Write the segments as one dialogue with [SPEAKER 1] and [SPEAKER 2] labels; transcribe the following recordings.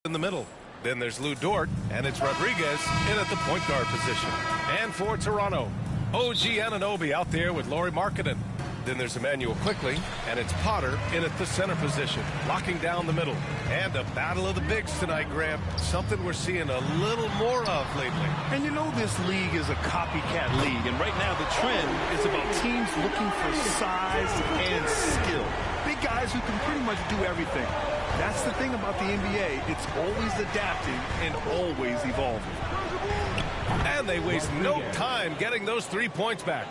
[SPEAKER 1] in the middle. Then there's Lou Dort, and it's Rodriguez in at the point guard position. And for Toronto, OG Anunoby out there with Lauri Markkanen. Then there's Immanuel Quickley, and it's Potter in at the center position, locking down the middle. And a battle of the bigs tonight, Graham. Something we're seeing a little more of lately.
[SPEAKER 2] And you know this league is a copycat league, and right now the trend is about teams looking for size and skill. Big guys who can pretty much do everything. That's the thing about the NBA. It's always adapting and always evolving.
[SPEAKER 1] And they waste no time getting those 3 points back.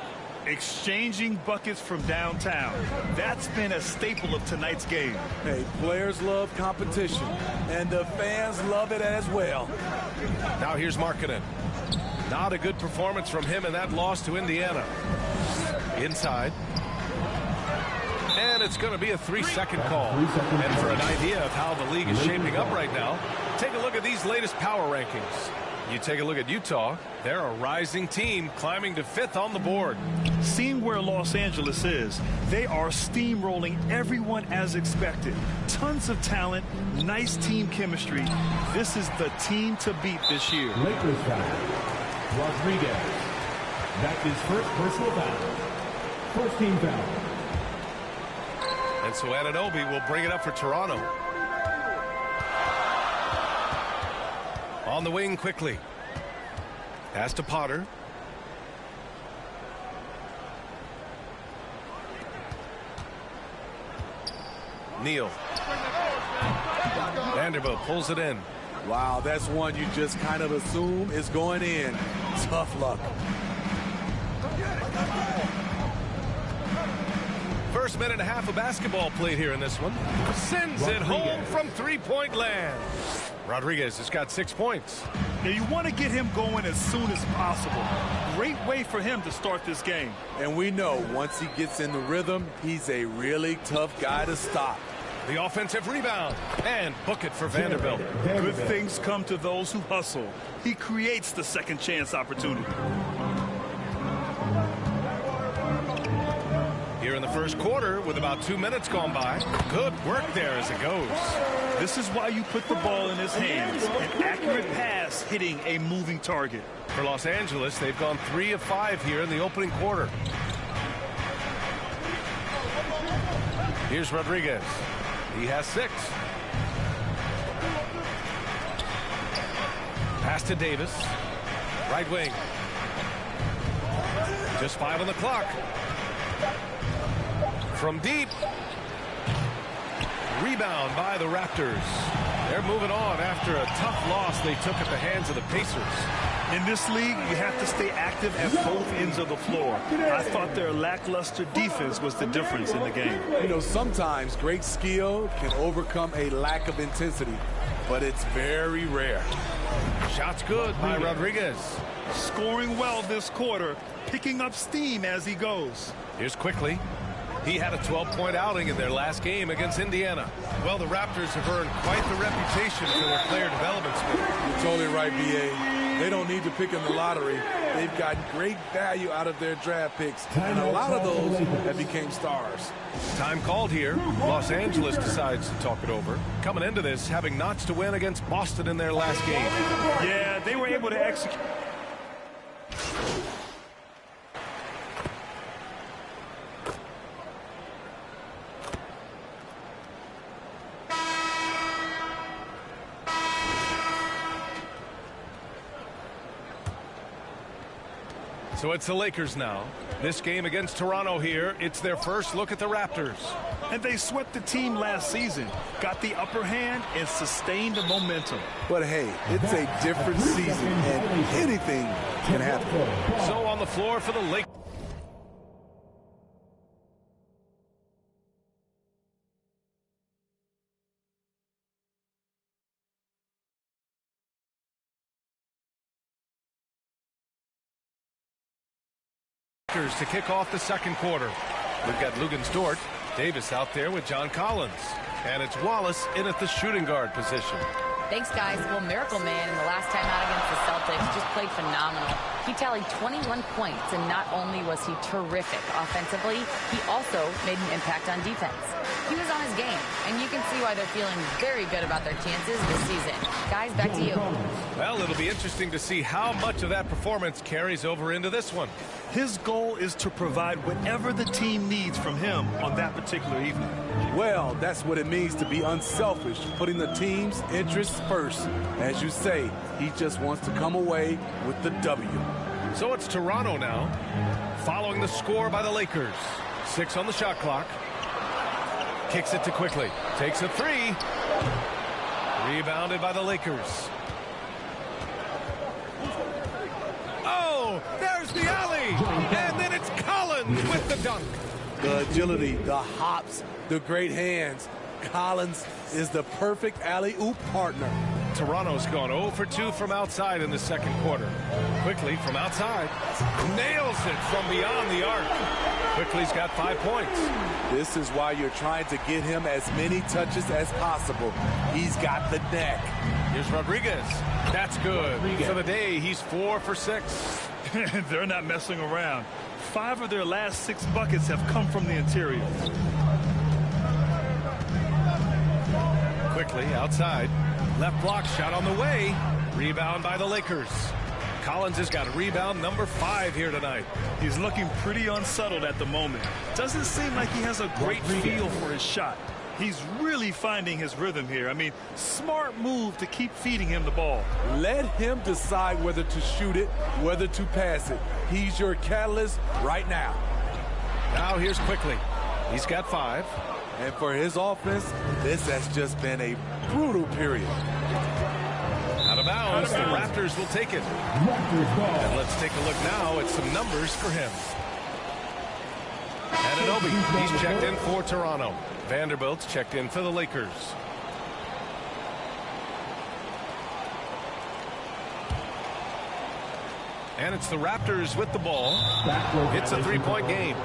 [SPEAKER 2] Exchanging buckets from downtown. That's been a staple of tonight's game.
[SPEAKER 3] Hey, players love competition, and the fans love it as well.
[SPEAKER 1] Now here's Markkanen. Not a good performance from him in that loss to Indiana. Inside. And it's going to be a 3-second call. And for an idea of how the league is shaping up right now, take a look at these latest power rankings. You take a look at Utah, they're a rising team climbing to 5th on the board.
[SPEAKER 2] Seeing where Los Angeles is, they are steamrolling everyone as expected. Tons of talent, nice team chemistry. This is the team to beat this year.
[SPEAKER 4] Lakers foul. Rodriguez. That is first personal foul. First team foul.
[SPEAKER 1] And so Anunoby will bring it up for Toronto. On the wing quickly. Pass to Potter. Neal. Vanderbilt pulls it in.
[SPEAKER 3] Wow, that's one you just kind of assume is going in. Tough luck.
[SPEAKER 1] First minute and a half of basketball played here in this one. Sends it home from three-point land. Rodriguez has got 6 points.
[SPEAKER 2] Now you want to get him going as soon as possible. Great way for him to start this game.
[SPEAKER 3] And we know once he gets in the rhythm, he's a really tough guy to stop.
[SPEAKER 1] The offensive rebound. And book it for Vanderbilt.
[SPEAKER 2] Good things come to those who hustle. He creates the second chance opportunity.
[SPEAKER 1] Here in the first quarter with about 2 minutes gone by. Good work there as it goes.
[SPEAKER 2] This is why you put the ball in his hands. An accurate pass hitting a moving target.
[SPEAKER 1] For Los Angeles, they've gone 3 of 5 here in the opening quarter. Here's Rodriguez. He has 6. Pass to Davis. Right wing. Just 5 on the clock. From deep. Rebound by the Raptors. They're moving on after a tough loss they took at the hands of the Pacers.
[SPEAKER 2] In this league, you have to stay active at both ends of the floor. I thought their lackluster defense was the difference in the game.
[SPEAKER 3] You know, sometimes great skill can overcome a lack of intensity, but it's very rare.
[SPEAKER 1] Shots good by Rodriguez.
[SPEAKER 2] Scoring well this quarter, picking up steam as he goes.
[SPEAKER 1] Here's Quickley. He had a 12-point outing in their last game against Indiana. Well, the Raptors have earned quite the reputation for their player development skill.
[SPEAKER 3] You're totally right, B.A. They don't need to pick in the lottery. They've gotten great value out of their draft picks, and a lot of those have became stars.
[SPEAKER 1] Time called here. Los Angeles decides to talk it over. Coming into this, having notched to win against Boston in their last game.
[SPEAKER 2] Yeah, they were able to execute.
[SPEAKER 1] So it's the Lakers now. This game against Toronto here, it's their first look at the Raptors.
[SPEAKER 2] And they swept the team last season, got the upper hand, and sustained the momentum.
[SPEAKER 3] But hey, it's a different season, and anything can happen.
[SPEAKER 1] So on the floor for the Lakers. To kick off the second quarter. We've got Luguentz Dort, Davis out there with John Collins. And it's Wallace in at the shooting guard position.
[SPEAKER 5] Thanks, guys. Well, Miracle Man in the last time out against the Celtics just played phenomenal. He tallied 21 points, and not only was he terrific offensively, he also made an impact on defense. He was on his game, and you can see why they're feeling very good about their chances this season. Guys, back to you.
[SPEAKER 1] Well, it'll be interesting to see how much of that performance carries over into this one.
[SPEAKER 2] His goal is to provide whatever the team needs from him on that particular evening.
[SPEAKER 3] Well, that's what it means to be unselfish, putting the team's interests first. As you say, he just wants to come away with the W.
[SPEAKER 1] So it's Toronto now, following the score by the Lakers. 6 on the shot clock. Kicks it to Quickly. Takes a 3. Rebounded by the Lakers. Oh, there's the alley. And then it's Collins with the dunk.
[SPEAKER 3] The agility, the hops, the great hands. Collins is the perfect alley-oop partner.
[SPEAKER 1] Toronto's gone 0 for 2 from outside in the second quarter. Quickly from outside. Nails it from beyond the arc. Quickly's got 5 points.
[SPEAKER 3] This is why you're trying to get him as many touches as possible. He's got the neck.
[SPEAKER 1] Here's Rodriguez. That's good. For the day, he's 4 for 6.
[SPEAKER 2] They're not messing around. 5 of their last 6 buckets have come from the interior.
[SPEAKER 1] Quickly outside. Left block shot on the way. Rebound by the Lakers. Collins has got rebound number 5 here tonight.
[SPEAKER 2] He's looking pretty unsettled at the moment. Doesn't seem like he has a great feel for his shot. He's really finding his rhythm here. I mean, smart move to keep feeding him the ball.
[SPEAKER 3] Let him decide whether to shoot it, whether to pass it. He's your catalyst right now.
[SPEAKER 1] Now here's Quickly. He's got 5.
[SPEAKER 3] And for his offense, this has just been a brutal period.
[SPEAKER 1] Out of bounds, the Raptors will take it. And let's take a look now at some numbers for him. Anunoby, he's checked in for Toronto. Vanderbilt's checked in for the Lakers. And it's the Raptors with the ball. It's a 3-point game.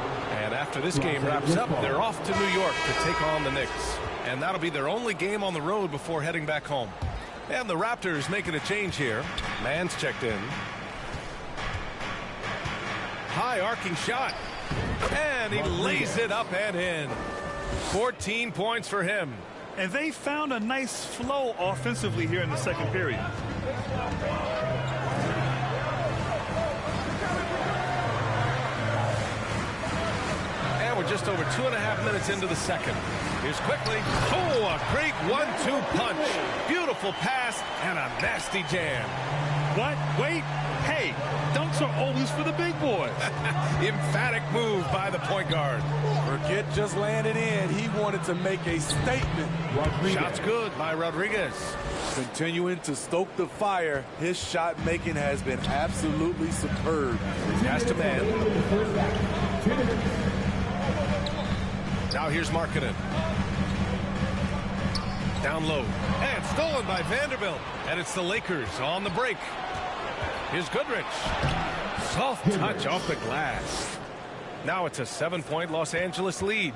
[SPEAKER 1] And after this game wraps up, they're off to New York to take on the Knicks. And that'll be their only game on the road before heading back home. And the Raptors making a change here. Mann's checked in. High arcing shot. And he lays it up and in. 14 points for him.
[SPEAKER 2] And they found a nice flow offensively here in the second period.
[SPEAKER 1] And we're just over 2.5 minutes into the second. Here's Quickly. Oh, a great 1-2 punch. Beautiful pass and a nasty jam.
[SPEAKER 2] What? Wait. Hey, dunks are always for the big boys.
[SPEAKER 1] Emphatic move by the point guard.
[SPEAKER 3] Forget just laying it in. He wanted to make a statement.
[SPEAKER 1] Shot's good by Rodriguez.
[SPEAKER 3] Continuing to stoke the fire, his shot making has been absolutely superb.
[SPEAKER 1] Pass to Mann. Now here's Markkanen. Down low. And stolen by Vanderbilt. And it's the Lakers on the break. Here's Goodrich. Soft touch off the glass. Now it's a 7-point Los Angeles lead.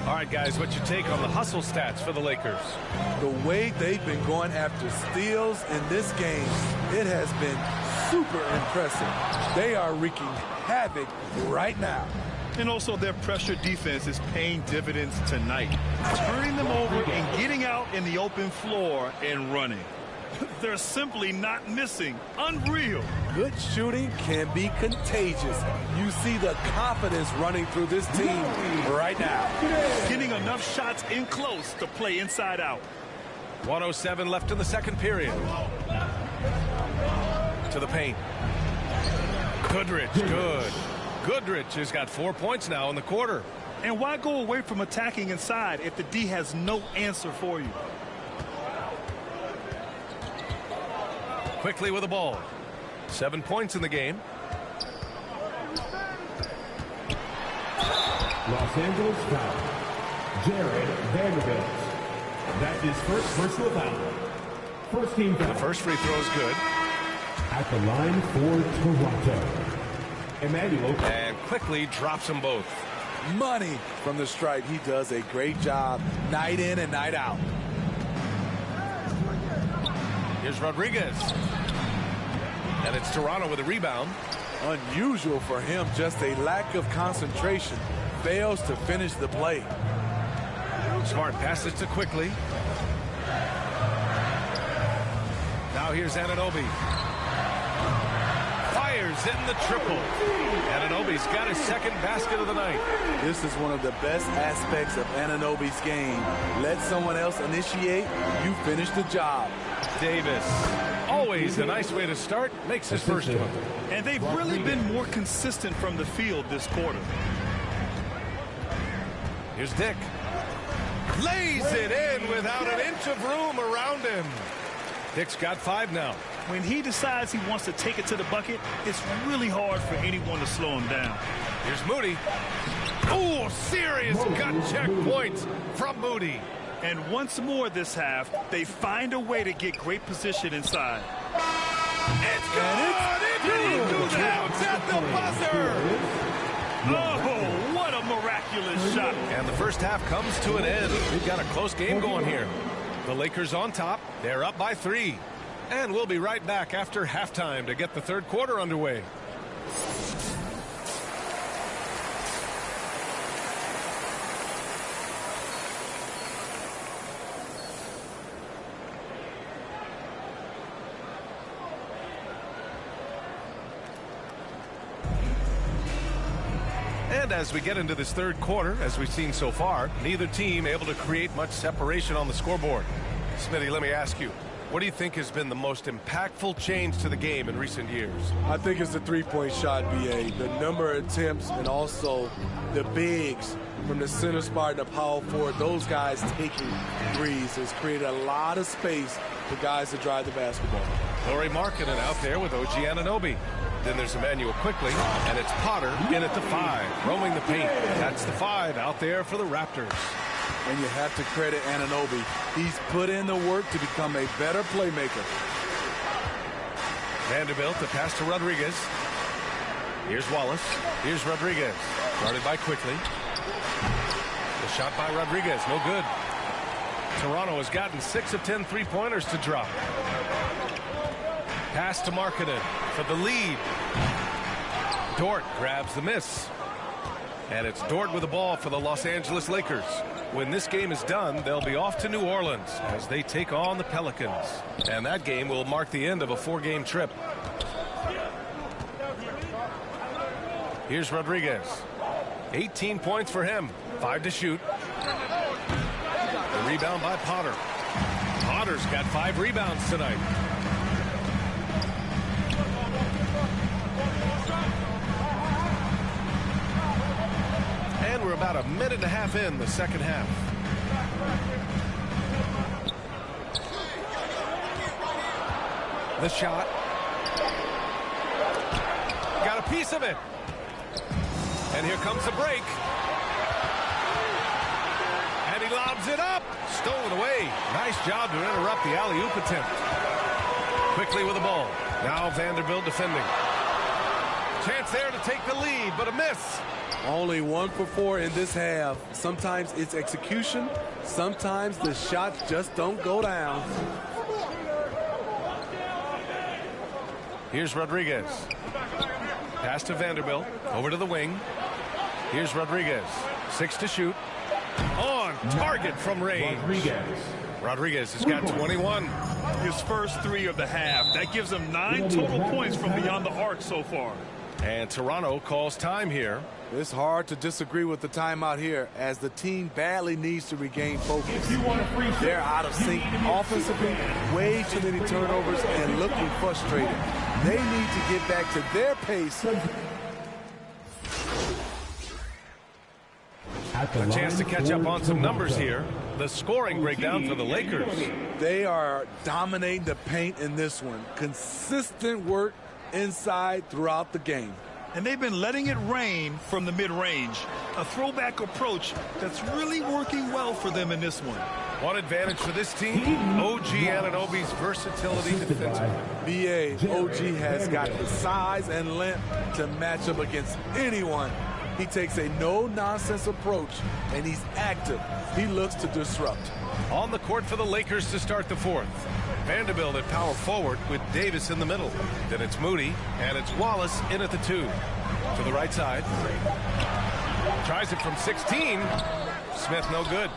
[SPEAKER 1] All right, guys, what's your take on the hustle stats for the Lakers?
[SPEAKER 3] The way they've been going after steals in this game, it has been super impressive. They are wreaking havoc right now.
[SPEAKER 2] And also their pressure defense is paying dividends tonight. Turning them over and getting out in the open floor and running. They're simply not missing. Unreal.
[SPEAKER 3] Good shooting can be contagious. You see the confidence running through this team right now.
[SPEAKER 2] Getting enough shots in close to play inside out.
[SPEAKER 1] 1:07 left in the second period. To the paint. Goodrich, good. Goodrich has got 4 points now in the quarter.
[SPEAKER 2] And why go away from attacking inside if the D has no answer for you?
[SPEAKER 1] Quickly with the ball. 7 points in the game.
[SPEAKER 4] Los Angeles foul. Jared Vanderbilt. That is first personal foul. First team foul.
[SPEAKER 1] The first free throw is good.
[SPEAKER 4] At the line for Toronto, Emmanuel.
[SPEAKER 1] And Quickly drops them both.
[SPEAKER 3] Money from the stripe. He does a great job night in and night out.
[SPEAKER 1] Here's Rodriguez. And it's Toronto with a rebound.
[SPEAKER 3] Unusual for him, just a lack of concentration. Fails to finish the play.
[SPEAKER 1] Smart passes to Quickly. Now here's Anunoby. Fires in the triple. Anunoby's got his second basket of the night.
[SPEAKER 3] This is one of the best aspects of Anunoby's game. Let someone else initiate, you finish the job.
[SPEAKER 1] Davis, always a nice way to start, makes his first one.
[SPEAKER 2] And they've really been more consistent from the field this quarter.
[SPEAKER 1] Here's Dick. Lays it in without an inch of room around him. Dick's got 5 now.
[SPEAKER 2] When he decides he wants to take it to the bucket, it's really hard for anyone to slow him down.
[SPEAKER 1] Here's Moody. Oh, serious gut check points from Moody.
[SPEAKER 2] And once more this half, they find a way to get great position inside.
[SPEAKER 1] It's good! Did he do that? At the buzzer!
[SPEAKER 2] Oh, what a miraculous shot.
[SPEAKER 1] And the first half comes to an end. We've got a close game going here. The Lakers on top. They're up by 3. And we'll be right back after halftime to get the third quarter underway. And as we get into this third quarter, as we've seen so far, neither team able to create much separation on the scoreboard. Smitty, let me ask you, what do you think has been the most impactful change to the game in recent years?
[SPEAKER 3] I think it's the three-point shot, B.A. The number of attempts and also the bigs from the center spot and the power forward. Those guys taking threes has created a lot of space for guys to drive the basketball.
[SPEAKER 1] Lauri Markkanen out there with OG Anunoby. Then there's Immanuel Quickly, and it's Potter in at the 5, roaming the paint. That's the 5 out there for the Raptors.
[SPEAKER 3] And you have to credit Anunoby. He's put in the work to become a better playmaker.
[SPEAKER 1] Vanderbilt, the pass to Rodriguez. Here's Wallace. Here's Rodriguez. Guarded by Quickly. The shot by Rodriguez, no good. Toronto has gotten 6 of 10 three-pointers to drop. Pass to Markkanen for the lead. Dort grabs the miss. And it's Dort with the ball for the Los Angeles Lakers. When this game is done, they'll be off to New Orleans as they take on the Pelicans. And that game will mark the end of a 4-game trip. Here's Rodriguez. 18 points for him. 5 to shoot. The rebound by Potter. Potter's got 5 rebounds tonight. And we're about a minute and a half in the second half. The shot. Got a piece of it. And here comes the break. And he lobs it up. Stolen away. Nice job to interrupt the alley-oop attempt. Quickly with the ball. Now Vanderbilt defending. Chance there to take the lead, but a miss.
[SPEAKER 3] Only 1 for 4 in this half. Sometimes it's execution. Sometimes the shots just don't go down.
[SPEAKER 1] Here's Rodriguez. Pass to Vanderbilt. Over to the wing. Here's Rodriguez. 6 to shoot. On target from range. Rodriguez has got 21.
[SPEAKER 2] His first 3 of the half. That gives him 9 total points from beyond the arc so far.
[SPEAKER 1] And Toronto calls time here.
[SPEAKER 3] It's hard to disagree with the timeout here as the team badly needs to regain focus. They're out of sync offensively, way too many turnovers and looking frustrated. They need to get back to their pace.
[SPEAKER 1] A chance to catch up on some numbers here. The scoring breakdown for the Lakers.
[SPEAKER 3] They are dominating the paint in this one. Consistent work inside throughout the game.
[SPEAKER 2] And they've been letting it rain from the mid-range. A throwback approach that's really working well for them in this one.
[SPEAKER 1] One advantage for this team, OG Anunoby's versatility defensively.
[SPEAKER 3] B.A. OG has got the size and length to match up against anyone. He takes a no-nonsense approach, and he's active. He looks to disrupt.
[SPEAKER 1] On the court for the Lakers to start the fourth. Vanderbilt at power forward with Davis in the middle. Then it's Moody, and it's Wallace in at the 2. To the right side. Tries it from 16. Smith no good.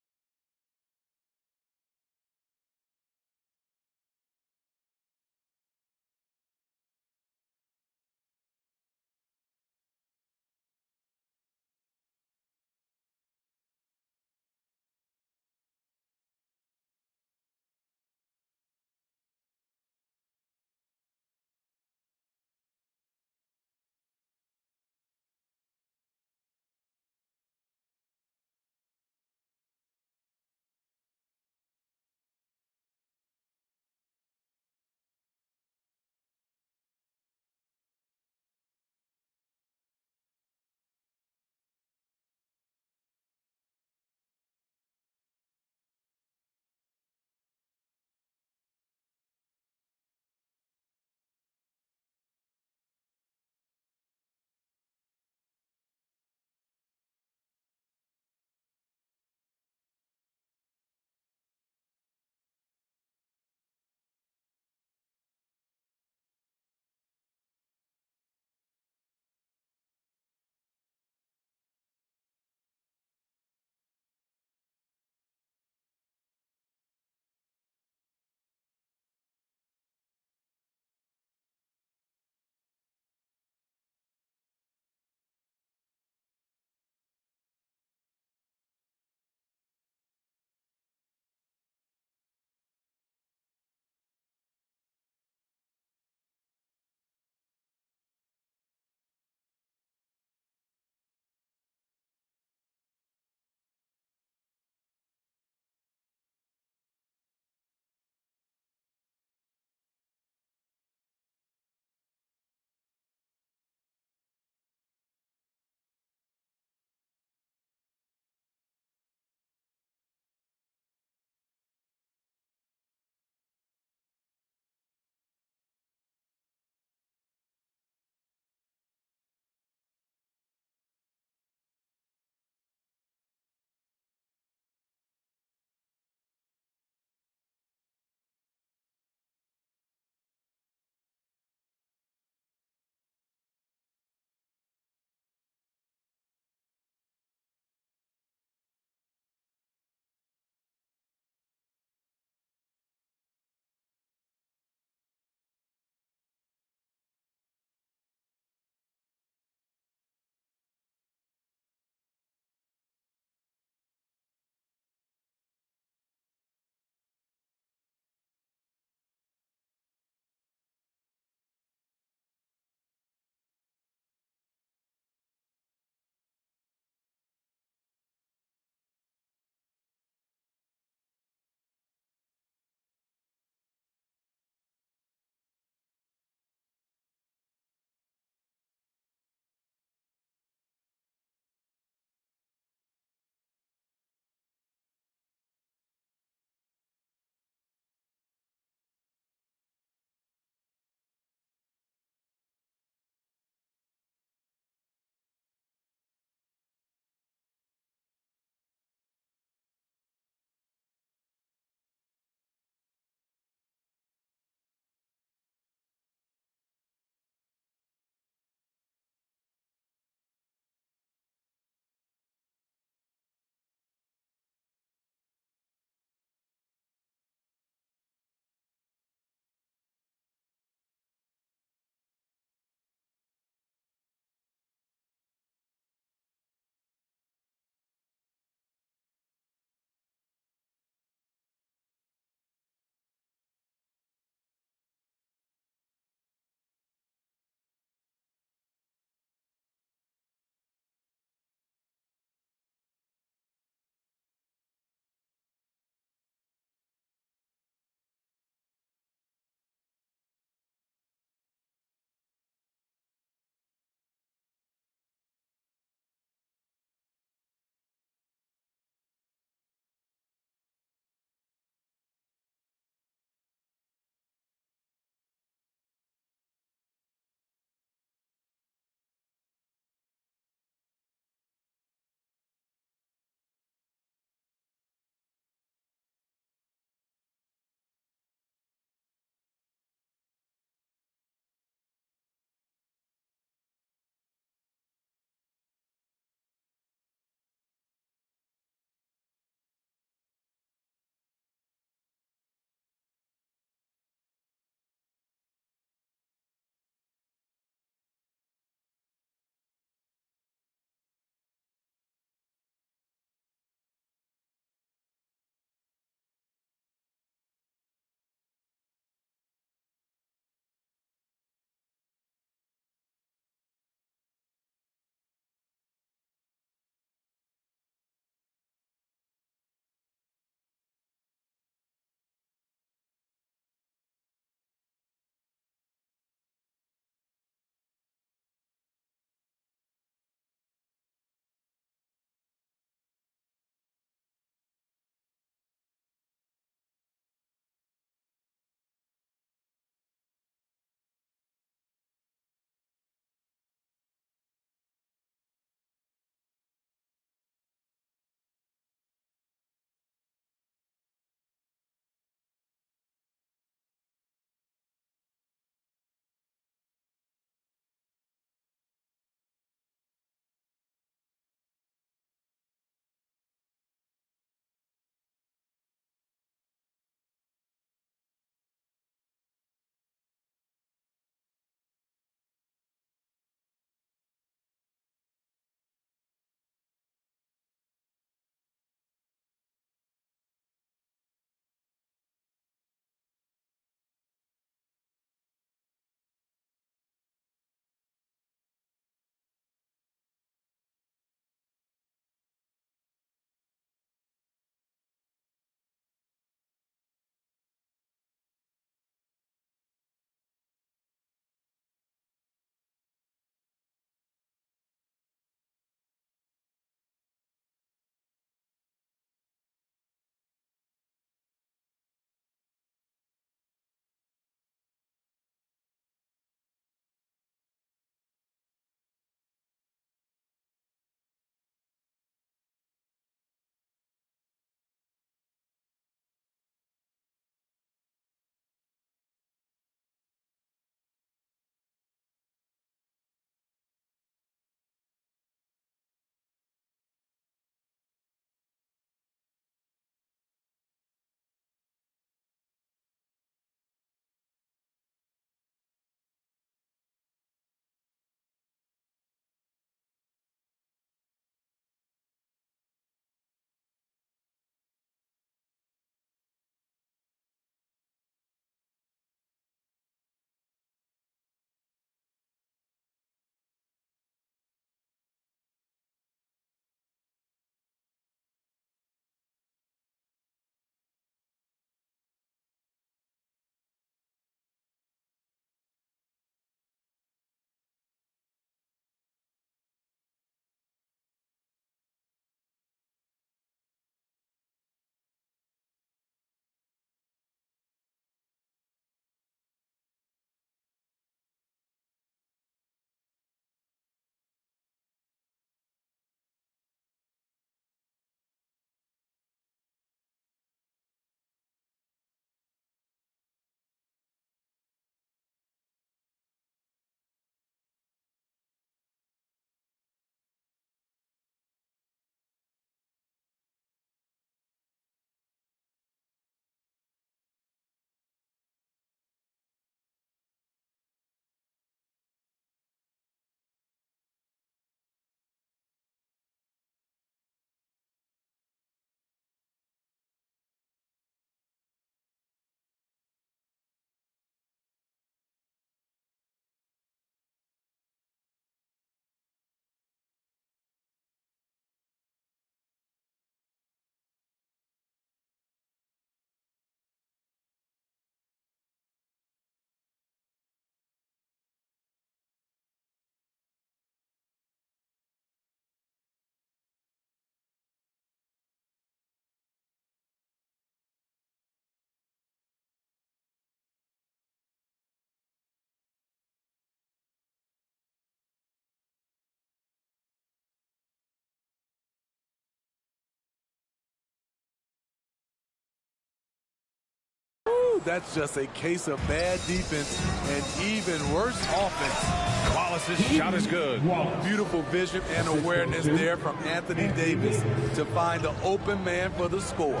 [SPEAKER 3] that's just a case of bad defense and even worse offense.
[SPEAKER 1] Wallace's shot is good.
[SPEAKER 3] Beautiful vision and awareness there from Anthony Davis to find the open man for the score.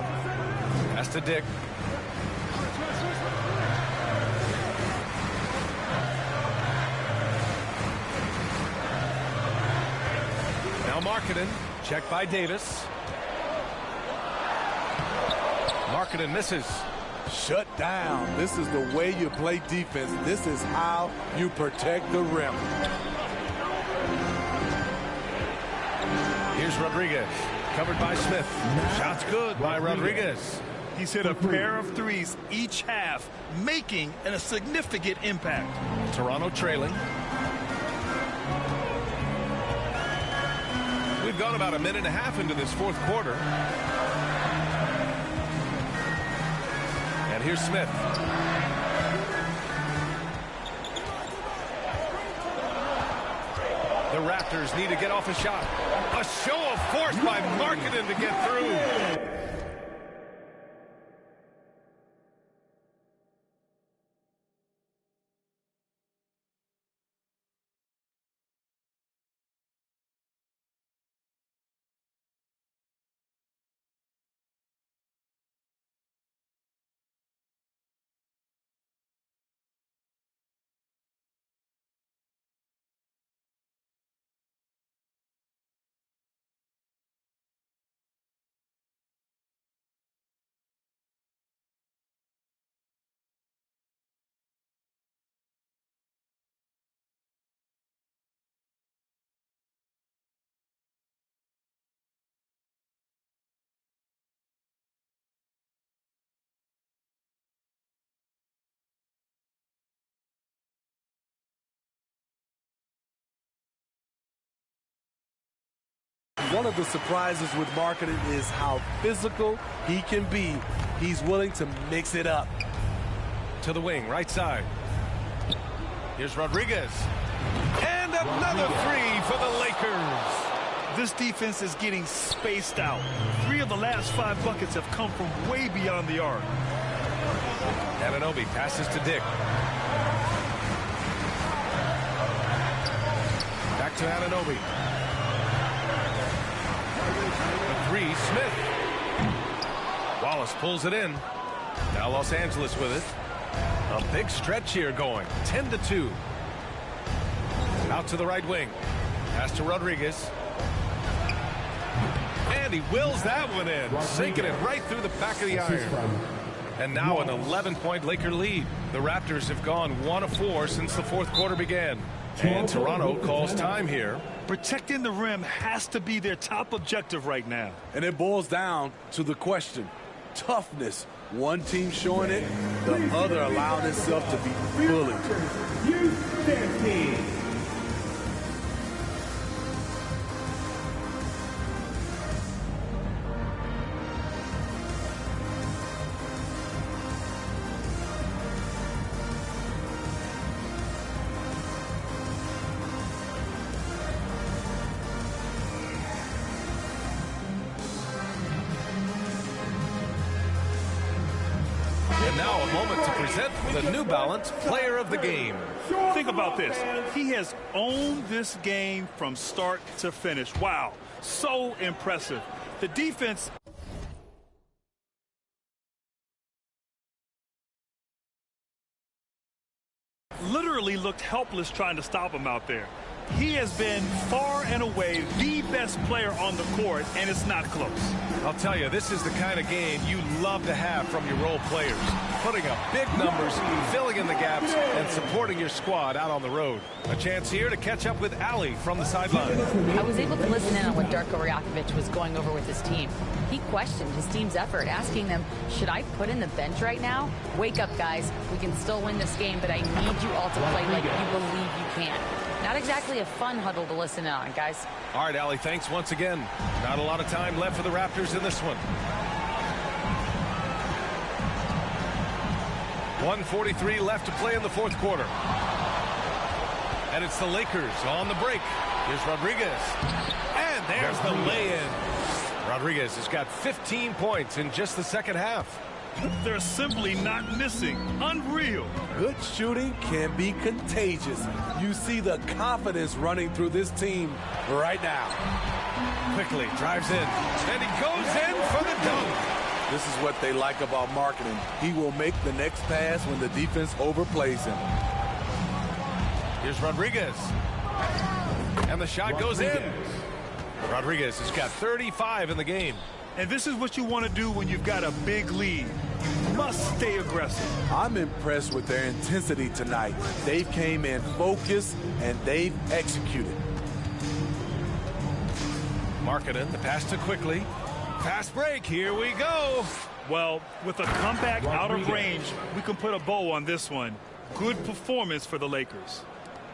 [SPEAKER 1] Pass to Dick. Now Markkanen, checked by Davis. Markkanen misses.
[SPEAKER 3] Shut down. This is the way you play defense. This is how you protect the rim.
[SPEAKER 1] Here's Rodriguez, covered by Smith. Shot's good by Rodriguez.
[SPEAKER 2] He's hit a pair of threes each half, making a significant impact.
[SPEAKER 1] Toronto trailing. We've gone about a minute and a half into this fourth quarter. And here's Smith. The Raptors need to get off a shot. A show of force by Markkanen to get through.
[SPEAKER 3] One of the surprises with Markkanen is how physical he can be. He's willing to mix it up.
[SPEAKER 1] To the wing, right side. Here's Rodriguez. And another three for the Lakers.
[SPEAKER 2] This defense is getting spaced out. 3 of the last 5 buckets have come from way beyond the arc.
[SPEAKER 1] Anunoby passes to Dick. Back to Anunoby. The three, Smith. Wallace pulls it in. Now Los Angeles with it. A big stretch here going. 10-2. Out to the right wing. Pass to Rodriguez. And he wills that one in. Sinking it right through the back of the iron. And now an 11-point Laker lead. The Raptors have gone 1 of 4 since the fourth quarter began. And Toronto calls time here.
[SPEAKER 2] Protecting the rim has to be their top objective right now.
[SPEAKER 3] And it boils down to the question. Toughness. One team showing it, the other allowing itself to be bullied.
[SPEAKER 1] And now a moment to present the New Balance Player of the Game.
[SPEAKER 2] Think about this. He has owned this game from start to finish. Wow, so impressive. The defense literally looked helpless trying to stop him out there. He has been far and away the best player on the court, and it's not close.
[SPEAKER 1] I'll tell you, this is the kind of game you love to have from your role players. Putting up big numbers, filling in the gaps, and supporting your squad out on the road. A chance here to catch up with Ali from the sideline.
[SPEAKER 5] I was able to listen in on what Darko Rajakovic was going over with his team. He questioned his team's effort, asking them, should I put in the bench right now? Wake up, guys. We can still win this game, but I need you all to play like you believe you can. Not exactly a fun huddle to listen in on, guys.
[SPEAKER 1] All right, Ali, thanks once again. Not a lot of time left for the Raptors in this one. 1:43 left to play in the fourth quarter. And it's the Lakers on the break. Here's Rodriguez. And there's the lay-in. Rodriguez has got 15 points in just the second half.
[SPEAKER 2] They're simply not missing. Unreal.
[SPEAKER 3] Good shooting can be contagious. You see the confidence running through this team right now.
[SPEAKER 1] Quickly drives in, and he goes in for the dunk.
[SPEAKER 3] This is what they like about Markkanen. He will make the next pass when the defense overplays him.
[SPEAKER 1] Here's Rodriguez. And the shot goes in. Rodriguez has got 35 in the game.
[SPEAKER 2] And this is what you want to do when you've got a big lead. You must stay aggressive.
[SPEAKER 3] I'm impressed with their intensity tonight. They came in focused, and they've executed.
[SPEAKER 1] Markkanen, the pass to Quickly. Fast break, here we go.
[SPEAKER 2] Well, with a comeback out of range, we can put a bow on this one. Good performance for the Lakers.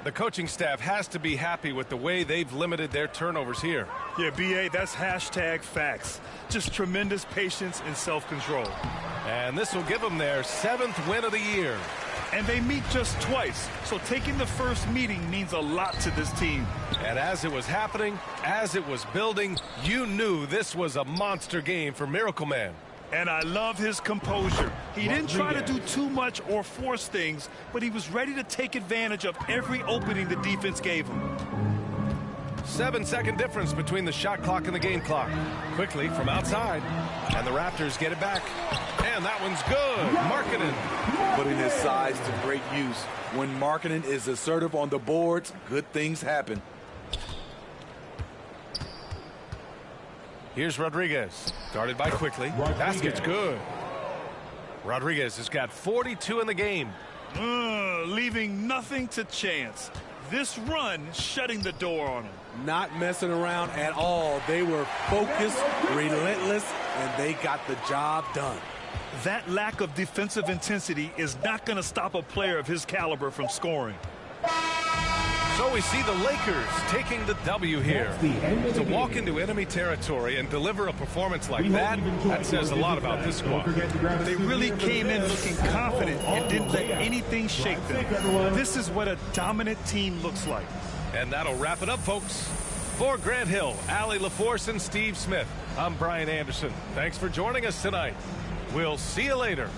[SPEAKER 1] The coaching staff has to be happy with the way they've limited their turnovers here.
[SPEAKER 2] Yeah, B.A., that's hashtag facts. Just tremendous patience and self-control.
[SPEAKER 1] And this will give them their 7th win of the year.
[SPEAKER 2] And they meet just twice, so taking the first meeting means a lot to this team.
[SPEAKER 1] And as it was happening, as it was building, you knew this was a monster game for Miracle Man.
[SPEAKER 2] And I love his composure. He didn't try to do too much or force things, but he was ready to take advantage of every opening the defense gave him.
[SPEAKER 1] 7-second difference between the shot clock and the game clock. Quickly from outside, and the Raptors get it back. And that one's good. Markkanen.
[SPEAKER 3] Putting his size to great use. When Markkanen is assertive on the boards, good things happen.
[SPEAKER 1] Here's Rodriguez. Guarded by Quickly. Basket's good. Rodriguez has got 42 in the game.
[SPEAKER 2] Leaving nothing to chance. This run shutting the door on him.
[SPEAKER 3] Not messing around at all. They were focused, relentless, and they got the job done.
[SPEAKER 2] That lack of defensive intensity is not going to stop a player of his caliber from scoring.
[SPEAKER 1] So we see the Lakers taking the W here. To walk into enemy territory and deliver a performance like that says a lot about this squad.
[SPEAKER 2] They really came in looking confident and didn't let anything shake them. This is what a dominant team looks like.
[SPEAKER 1] And that'll wrap it up, folks. For Grant Hill, Allie LaForce, and Steve Smith, I'm Brian Anderson. Thanks for joining us tonight. We'll see you later.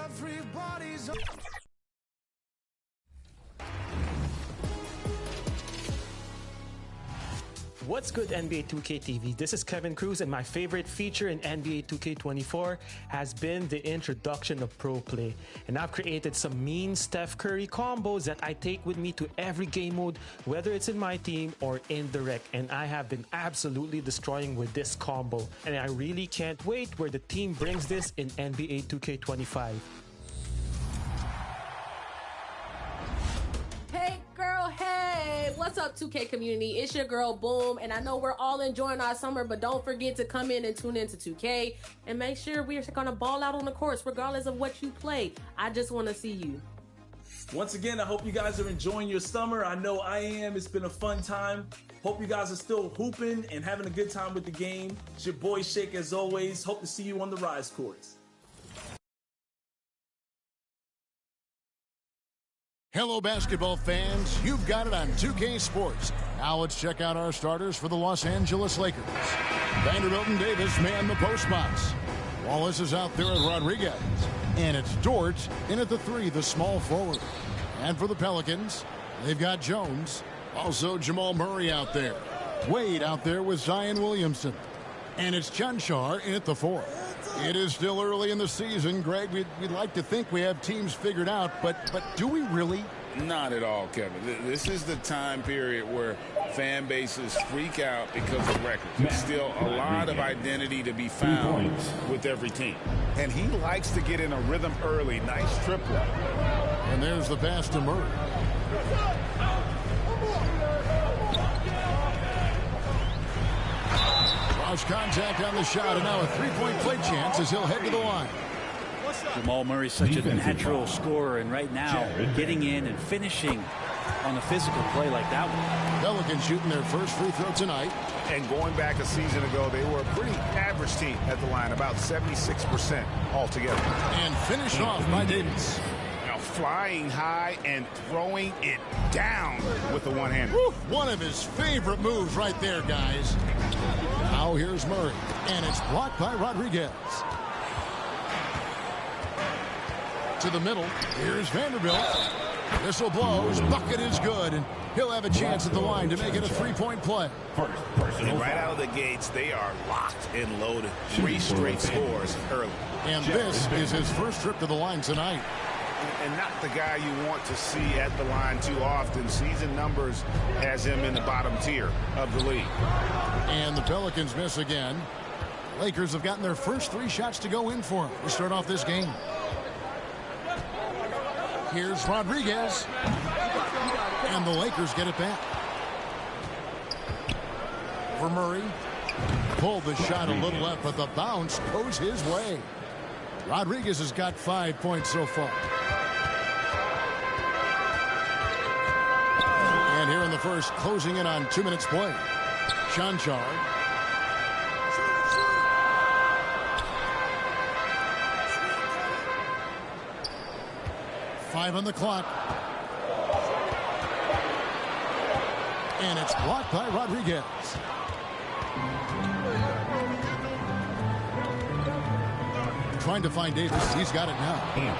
[SPEAKER 6] Everybody's
[SPEAKER 7] What's good, NBA 2K TV? This is Kevin Cruz, and my favorite feature in NBA 2K24 has been the introduction of Pro Play. And I've created some mean Steph Curry combos that I take with me to every game mode, whether it's in my team or in the rec. And I have been absolutely destroying with this combo. And I really can't wait where the team brings this in NBA 2K25.
[SPEAKER 8] Hey girl, hey, what's up 2K community? It's your girl Boom, and I know we're all enjoying our summer, but don't forget to come in and tune into 2K and make sure we're gonna ball out on the courts regardless of what you play. I just want to see you.
[SPEAKER 9] Once again, I hope you guys are enjoying your summer. I know I am. It's been a fun time. Hope you guys are still hooping and having a good time with the game. It's your boy Shake as always. Hope to see you on the Rise courts.
[SPEAKER 10] Hello, basketball fans. You've got it on 2K Sports. Now let's check out our starters for the Los Angeles Lakers. Vanderbilt and Davis man the post spots. Wallace is out there with Rodriguez. And it's Dort in at the 3, the small forward. And for the Pelicans, they've got Jones. Also Jamal Murray out there. Wade out there with Zion Williamson. And it's Cancar in at the 4. It is still early in the season, Greg. We'd like to think we have teams figured out, but do we really?
[SPEAKER 11] Not at all, Kevin. This is the time period where fan bases freak out because of records. There's still a lot of identity to be found with every team.
[SPEAKER 2] And he likes to get in a rhythm early. Nice triple.
[SPEAKER 10] And there's the pass to Murray. Cross contact on the shot, and now a three-point play chance as he'll head to the line.
[SPEAKER 12] Jamal Murray's such a natural scorer, and right now getting in and finishing on a physical play like that one.
[SPEAKER 10] Pelicans shooting their first free throw tonight.
[SPEAKER 11] And going back a season ago, they were a pretty average team at the line, about 76% altogether.
[SPEAKER 10] And finished off by Davis.
[SPEAKER 11] Now flying high and throwing it down with the one-hander.
[SPEAKER 10] One of his favorite moves right there, guys. Now here's Murray, and it's blocked by Rodriguez. To the middle, here's Vanderbilt. Whistle blows, bucket is good, and he'll have a chance at the line to make it a three-point play.
[SPEAKER 11] And right out of the gates, they are locked and loaded. 3 straight scores early.
[SPEAKER 10] And this is his first trip to the line tonight.
[SPEAKER 11] And not the guy you want to see at the line too often. Season numbers has him in the bottom tier of the league.
[SPEAKER 10] And the Pelicans miss again. Lakers have gotten their first 3 shots to go in for him to start off this game. Here's Rodriguez. And the Lakers get it back. For Murray. Pulled the shot a little left, but the bounce goes his way. Rodriguez has got 5 points so far. And here in the first, closing in on 2 minutes play. Chanchar. Five on the clock. And it's blocked by Rodriguez. Trying to find Davis. He's got it now.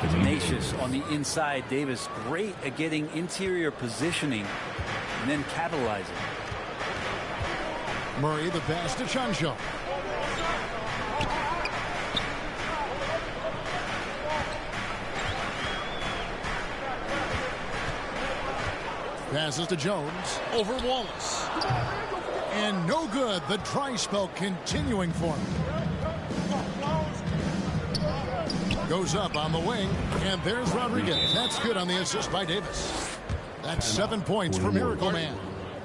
[SPEAKER 12] Tenacious on the inside. Davis great at getting interior positioning and then capitalizing.
[SPEAKER 10] Murray the pass to Chanchar. Passes to Jones. Over Wallace. And no good. The dry spell continuing for him. Goes up on the wing. And there's Rodriguez. That's good on the assist by Davis. That's 7 points for Miracle Man.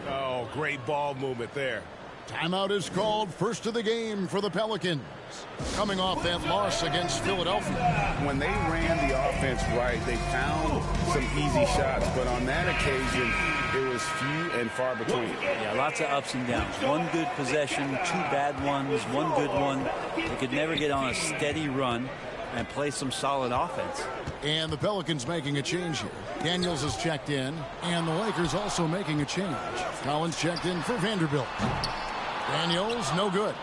[SPEAKER 1] Oh, great ball movement there.
[SPEAKER 10] Timeout is called. First of the game for the Pelicans. Coming off that loss against Philadelphia.
[SPEAKER 11] When they ran the offense right, they found some easy shots. But on that occasion, it was few and far between.
[SPEAKER 12] Yeah, lots of ups and downs. One good possession, 2 bad ones, 1 good one. They could never get on a steady run and play some solid offense.
[SPEAKER 10] And the Pelicans making a change here. Daniels has checked in, and the Lakers also making a change. Collins checked in for Vanderbilt. Daniels, no good.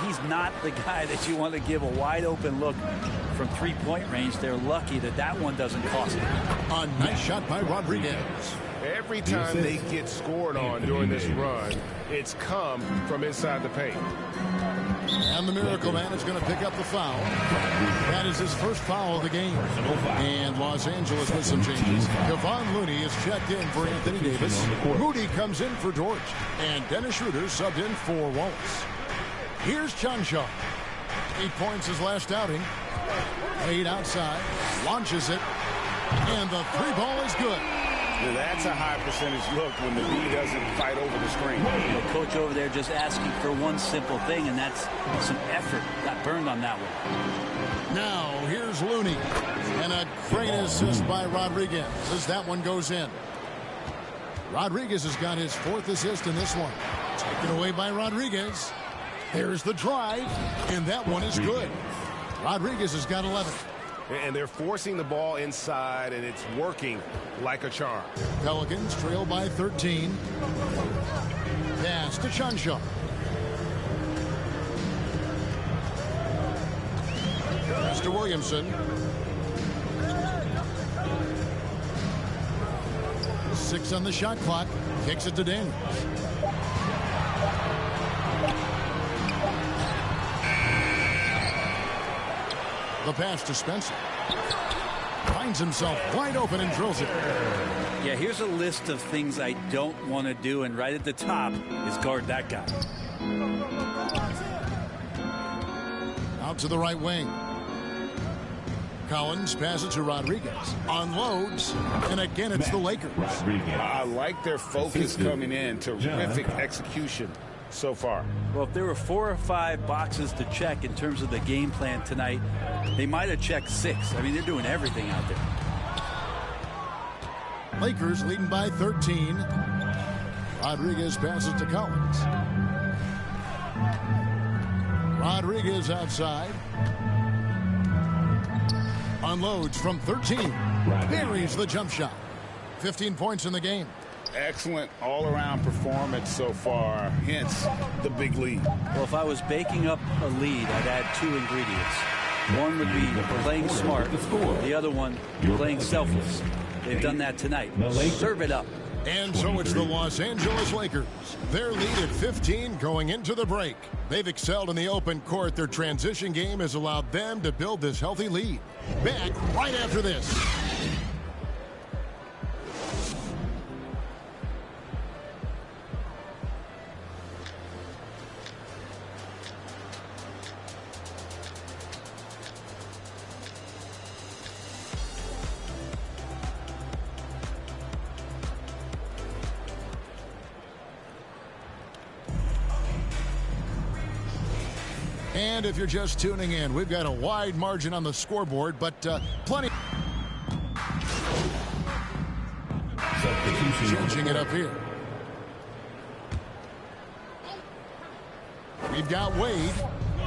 [SPEAKER 12] He's not the guy that you want to give a wide open look from 3-point range. They're lucky that that one doesn't cost them.
[SPEAKER 10] A nice shot by Rodriguez.
[SPEAKER 1] Every time they get scored on during this run, it's come from inside the paint.
[SPEAKER 10] And the Miracle Man is going to pick up the foul. That is his first foul of the game. And Los Angeles with some changes. Kevon Looney is checked in for Anthony Davis. Moody comes in for George. And Dennis Schroeder subbed in for Wallace. Here's Chanchar. 8 points his last outing. 8 outside. Launches it. And the 3-ball is good.
[SPEAKER 11] Now that's a high percentage look when the B doesn't fight over the screen.
[SPEAKER 12] The coach over there just asking for one simple thing, and that's some effort. Got burned on that one.
[SPEAKER 10] Now here's Looney. And a great assist by Rodriguez as that one goes in. Rodriguez has got his 4th assist in this one. Taken away by Rodriguez. There's the drive, and that one is good. Rodriguez has got 11.
[SPEAKER 1] And they're forcing the ball inside, and it's working like a charm.
[SPEAKER 10] Pelicans trail by 13. Pass to Chanchar. Pass to Williamson. 6 on the shot clock. Kicks it to Daniels. The pass to Spencer. Finds himself wide open and drills it.
[SPEAKER 12] Yeah, here's a list of things I don't want to do, and right at the top is guard that guy.
[SPEAKER 10] Out to the right wing. Collins passes to Rodriguez. Unloads. And again, it's the Lakers.
[SPEAKER 11] I like their focus coming in. Terrific execution so far.
[SPEAKER 12] Well, if there were 4 or 5 boxes to check in terms of the game plan tonight, they might have checked 6. I mean, they're doing everything out there.
[SPEAKER 10] Lakers leading by 13. Rodriguez passes to Collins. Rodriguez outside. Unloads from 13. Buries the jump shot. 15 points in the game.
[SPEAKER 11] Excellent all-around performance so far, hence the big lead.
[SPEAKER 12] Well, if I was baking up a lead, I'd add 2 ingredients. One would be playing smart. The other one, playing selfless. They've done that tonight. Serve it up.
[SPEAKER 10] And so it's the Los Angeles Lakers. Their lead at 15 going into the break. They've excelled in the open court. Their transition game has allowed them to build this healthy lead. Back right after this. And if you're just tuning in, we've got a wide margin on the scoreboard, but plenty. Changing it up here. We've got Wade.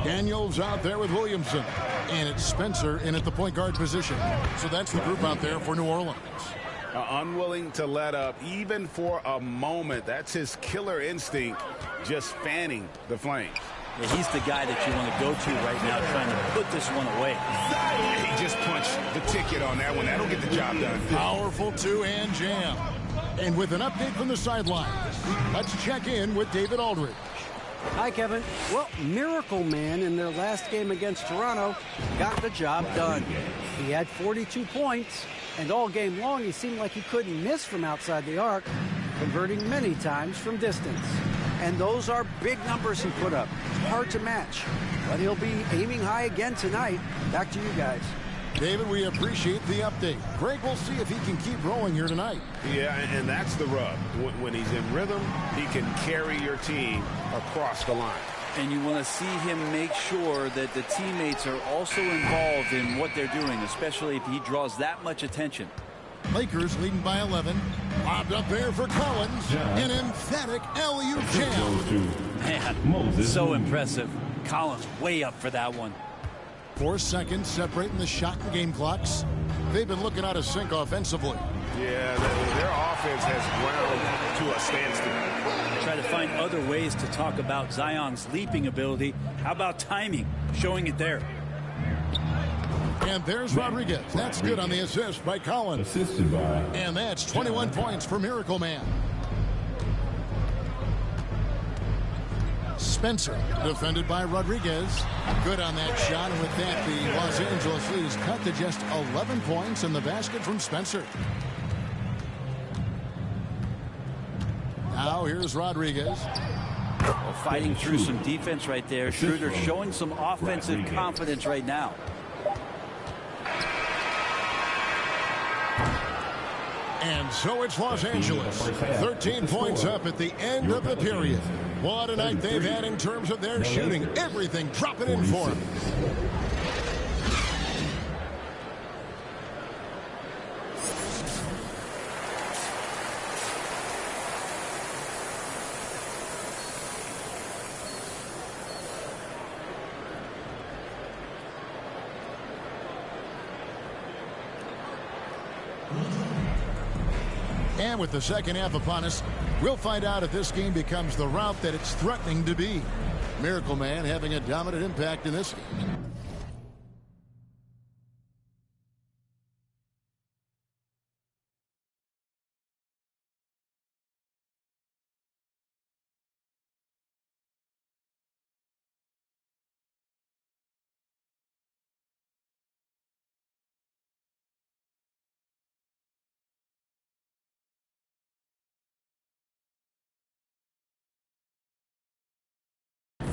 [SPEAKER 10] Daniels out there with Williamson. And it's Spencer in at the point guard position. So that's the group out there for New Orleans.
[SPEAKER 11] Unwilling to let up even for a moment. That's his killer instinct, just fanning the flames.
[SPEAKER 12] Yeah, he's the guy that you want to go to right now, trying to put this one away.
[SPEAKER 11] He just punched the ticket on that one. That'll get the job done.
[SPEAKER 10] Powerful two-hand jam. And with an update from the sideline, let's check in with David Aldridge.
[SPEAKER 13] Hi, Kevin. Well, Miracle Man in their last game against Toronto got the job done. He had 42 points, and all game long he seemed like he couldn't miss from outside the arc, converting many times from distance. And those are big numbers he put up. Hard to match. But he'll be aiming high again tonight. Back to you guys.
[SPEAKER 10] David, we appreciate the update. Greg, we'll see if he can keep rolling here tonight.
[SPEAKER 11] Yeah, and that's the rub. When he's in rhythm, he can carry your team across the line.
[SPEAKER 12] And you want to see him make sure that the teammates are also involved in what they're doing, especially if he draws that much attention.
[SPEAKER 10] Lakers leading by 11. Lobbed up there for Collins. An emphatic alley-oop jam.
[SPEAKER 12] Man, so impressive. Collins way up for that one.
[SPEAKER 10] 4 seconds separating the shot and game clocks. They've been looking out of sync offensively.
[SPEAKER 11] Yeah, their offense has ground to a standstill.
[SPEAKER 12] Try to find other ways to talk about Zion's leaping ability. How about timing? Showing it there.
[SPEAKER 10] And there's Rodriguez. That's good on the assist by Collins.
[SPEAKER 4] Assisted by.
[SPEAKER 10] And that's 21 points for Miracle Man. Spencer, defended by Rodriguez. Good on that shot. And with that, the Los Angeles Leafs cut to just 11 points in the basket from Spencer. Now here's Rodriguez.
[SPEAKER 12] Well, fighting through some defense right there. Schroeder showing some offensive confidence right now.
[SPEAKER 10] And so it's Los Angeles. 13 points up at the end of the period. What a night they've had in terms of their shooting. Everything dropping in for them. And with the second half upon us, we'll find out if this game becomes the rout that it's threatening to be. Miracle Man having a dominant impact in this game.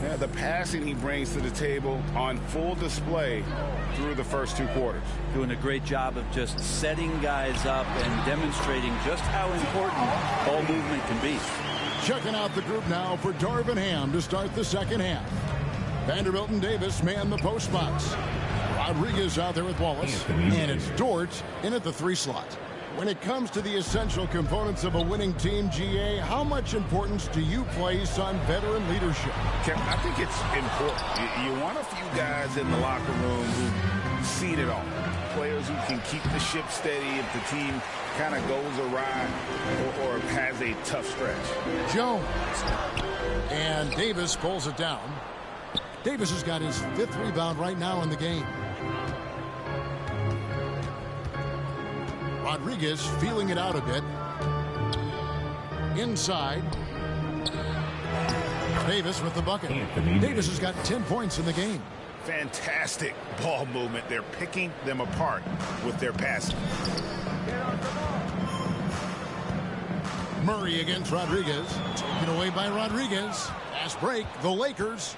[SPEAKER 11] Yeah, the passing he brings to the table on full display through the first 2 quarters.
[SPEAKER 12] Doing a great job of just setting guys up and demonstrating just how important ball movement can be.
[SPEAKER 10] Checking out the group now for Darvin Ham to start the second half. Vanderbilt and Davis man the post spots. Rodriguez out there with Wallace. And it's Dort in at the 3 slot. When it comes to the essential components of a winning team, GA, how much importance do you place on veteran leadership?
[SPEAKER 11] Kevin, I think it's important. You want a few guys in the locker room who've seen it all. Players who can keep the ship steady if the team kind of goes awry or has a tough stretch.
[SPEAKER 10] Jones. And Davis pulls it down. Davis has got his 5th rebound right now in the game. Rodriguez feeling it out a bit. Inside. Davis with the bucket. Davis has got 10 points in the game.
[SPEAKER 11] Fantastic ball movement. They're picking them apart with their passing.
[SPEAKER 10] Murray against Rodriguez. Taken away by Rodriguez. Fast break. The Lakers.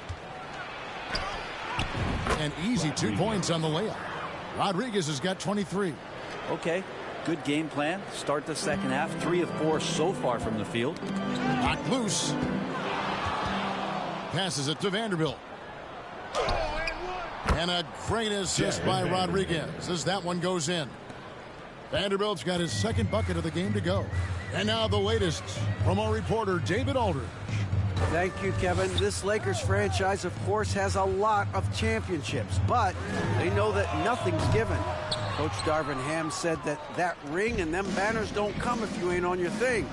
[SPEAKER 10] An easy 2 points on the layup. Rodriguez has got 23.
[SPEAKER 12] Okay. Good game plan. Start the second half. 3 of 4 so far from the field.
[SPEAKER 10] Knocked loose. Passes it to Vanderbilt. And a great assist by Rodriguez as that one goes in. Vanderbilt's got his 2nd bucket of the game to go. And now the latest from our reporter, David Aldridge.
[SPEAKER 13] Thank you, Kevin. This Lakers franchise, of course, has a lot of championships, but they know that nothing's given. Coach Darvin Ham said that ring and them banners don't come if you ain't on your thing.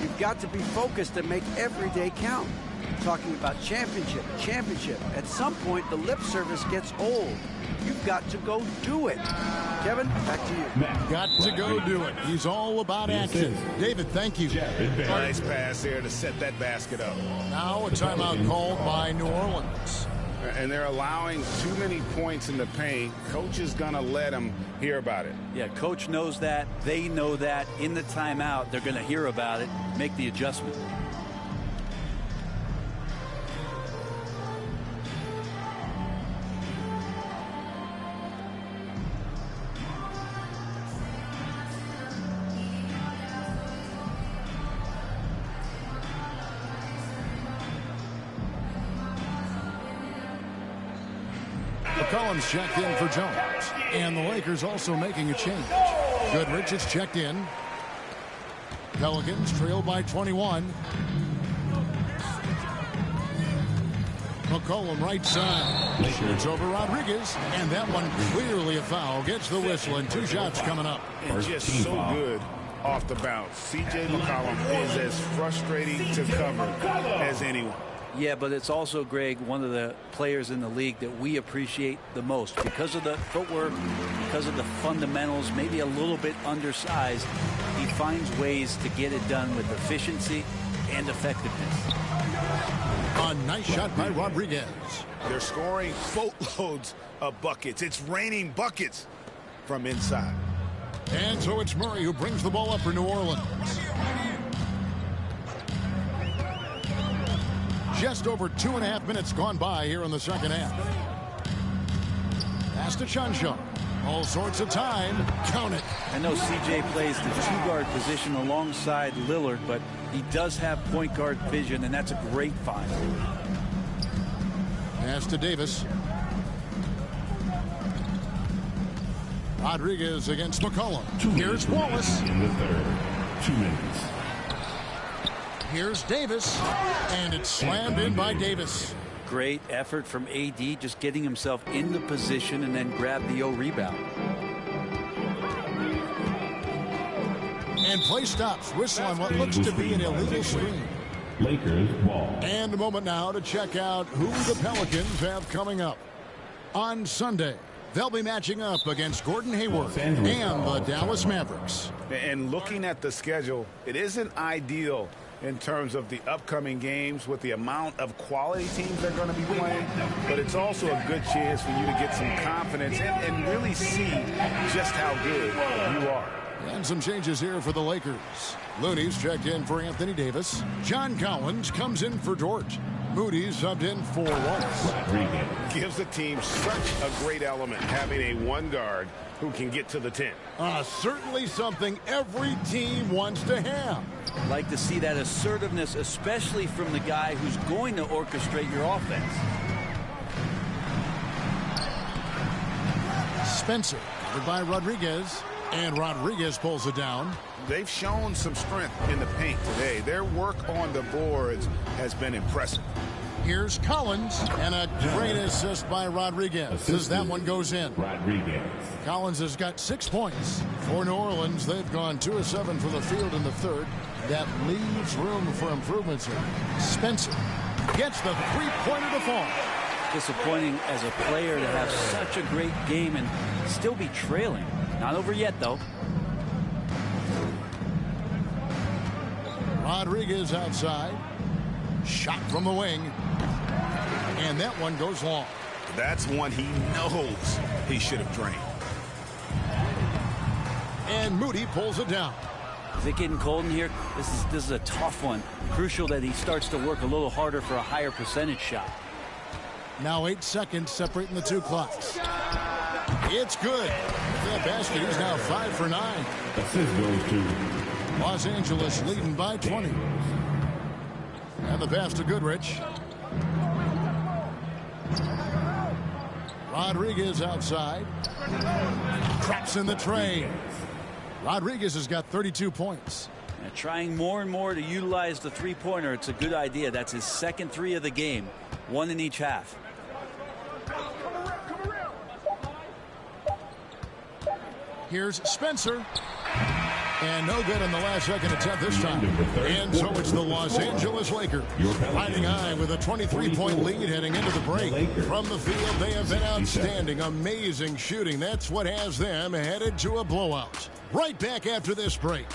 [SPEAKER 13] You've got to be focused and make every day count. Talking about championship. At some point, the lip service gets old. You've got to go do it. Kevin, back to you.
[SPEAKER 10] Got to go do it. He's all about action. David, thank you.
[SPEAKER 11] Nice pass there to set that basket up.
[SPEAKER 10] Now a timeout called by New Orleans.
[SPEAKER 11] And they're allowing too many points in the paint. Coach is going to let them hear about it.
[SPEAKER 12] Yeah, coach knows that. They know that. In the timeout, they're going to hear about it, make the adjustment.
[SPEAKER 10] McCollum's checked in for Jones. And the Lakers also making a change. Goodrich is checked in. Pelicans trail by 21. McCollum right side. Shoots over Rodriguez. And that one clearly a foul. Gets the whistle and 2 shots coming up.
[SPEAKER 11] And just so good off the bounce. C.J. McCollum is as frustrating to cover as anyone.
[SPEAKER 12] Yeah, but it's also, Greg, one of the players in the league that we appreciate the most because of the footwork, because of the fundamentals, maybe a little bit undersized. He finds ways to get it done with efficiency and effectiveness.
[SPEAKER 10] A nice shot by Rodriguez.
[SPEAKER 11] They're scoring boatloads of buckets. It's raining buckets from inside.
[SPEAKER 10] And so it's Murray who brings the ball up for New Orleans. Just over 2.5 minutes gone by here in the second half. Pass to Chuncho. All sorts of time. Count it.
[SPEAKER 12] I know CJ plays the 2-guard position alongside Lillard, but he does have point guard vision, and that's a great find.
[SPEAKER 10] Pass to Davis. Rodriguez against McCollum. Here's Wallace.
[SPEAKER 4] In the third. 2 minutes.
[SPEAKER 10] Here's Davis, and it's slammed in by Davis.
[SPEAKER 12] Great effort from AD, just getting himself in the position and then grab the rebound.
[SPEAKER 10] And play stops. Whistle on what looks to be an illegal screen.
[SPEAKER 4] Lakers ball.
[SPEAKER 10] And a moment now to check out who the Pelicans have coming up. On Sunday, they'll be matching up against Gordon Hayward and the Dallas Mavericks.
[SPEAKER 11] And looking at the schedule, it isn't ideal in terms of the upcoming games with the amount of quality teams they're going to be playing, but it's also a good chance for you to get some confidence and really see just how good you are.
[SPEAKER 10] And some changes here for the Lakers. Looney's checked in for Anthony Davis. John Collins comes in for Dort. Moody's subbed in for Wallace.
[SPEAKER 11] Gives the team such a great element having a 1-guard who can get to the 10.
[SPEAKER 10] Certainly something every team wants to have.
[SPEAKER 12] Like to see that assertiveness, especially from the guy who's going to orchestrate your offense.
[SPEAKER 10] Spencer, covered by Rodriguez. And Rodriguez pulls it down.
[SPEAKER 11] They've shown some strength in the paint today. Their work on the boards has been impressive.
[SPEAKER 10] Here's Collins, and a great assist by Rodriguez as that one goes in.
[SPEAKER 4] Rodriguez.
[SPEAKER 10] Collins has got 6 points. For New Orleans, they've gone 2 of 7 from the field in the third. That leaves room for improvements here. Spencer gets the three-pointer to fall.
[SPEAKER 12] Disappointing as a player to have such a great game and still be trailing. Not over yet, though.
[SPEAKER 10] Rodriguez outside. Shot from the wing. And that one goes long.
[SPEAKER 11] That's one he knows he should have drained.
[SPEAKER 10] And Moody pulls it down.
[SPEAKER 12] Is it getting cold in here? This is a tough one. Crucial that he starts to work a little harder for a higher percentage shot.
[SPEAKER 10] Now 8 seconds separating the two clocks. It's good. That basket is now 5 for 9.
[SPEAKER 4] Assist goes to
[SPEAKER 10] Los Angeles leading by 20. And the pass to Goodrich. Rodriguez outside. Traps in the tray. Rodriguez has got 32 points.
[SPEAKER 12] Trying more and more to utilize the three-pointer. It's a good idea. That's his second 3 of the game. 1 in each half.
[SPEAKER 10] Here's Spencer. And no good in the last second attempt this time. And so it's the Los Angeles Lakers riding high with a 23-point lead heading into the break. From the field, they have been outstanding. Amazing shooting. That's what has them headed to a blowout. Right back after this break.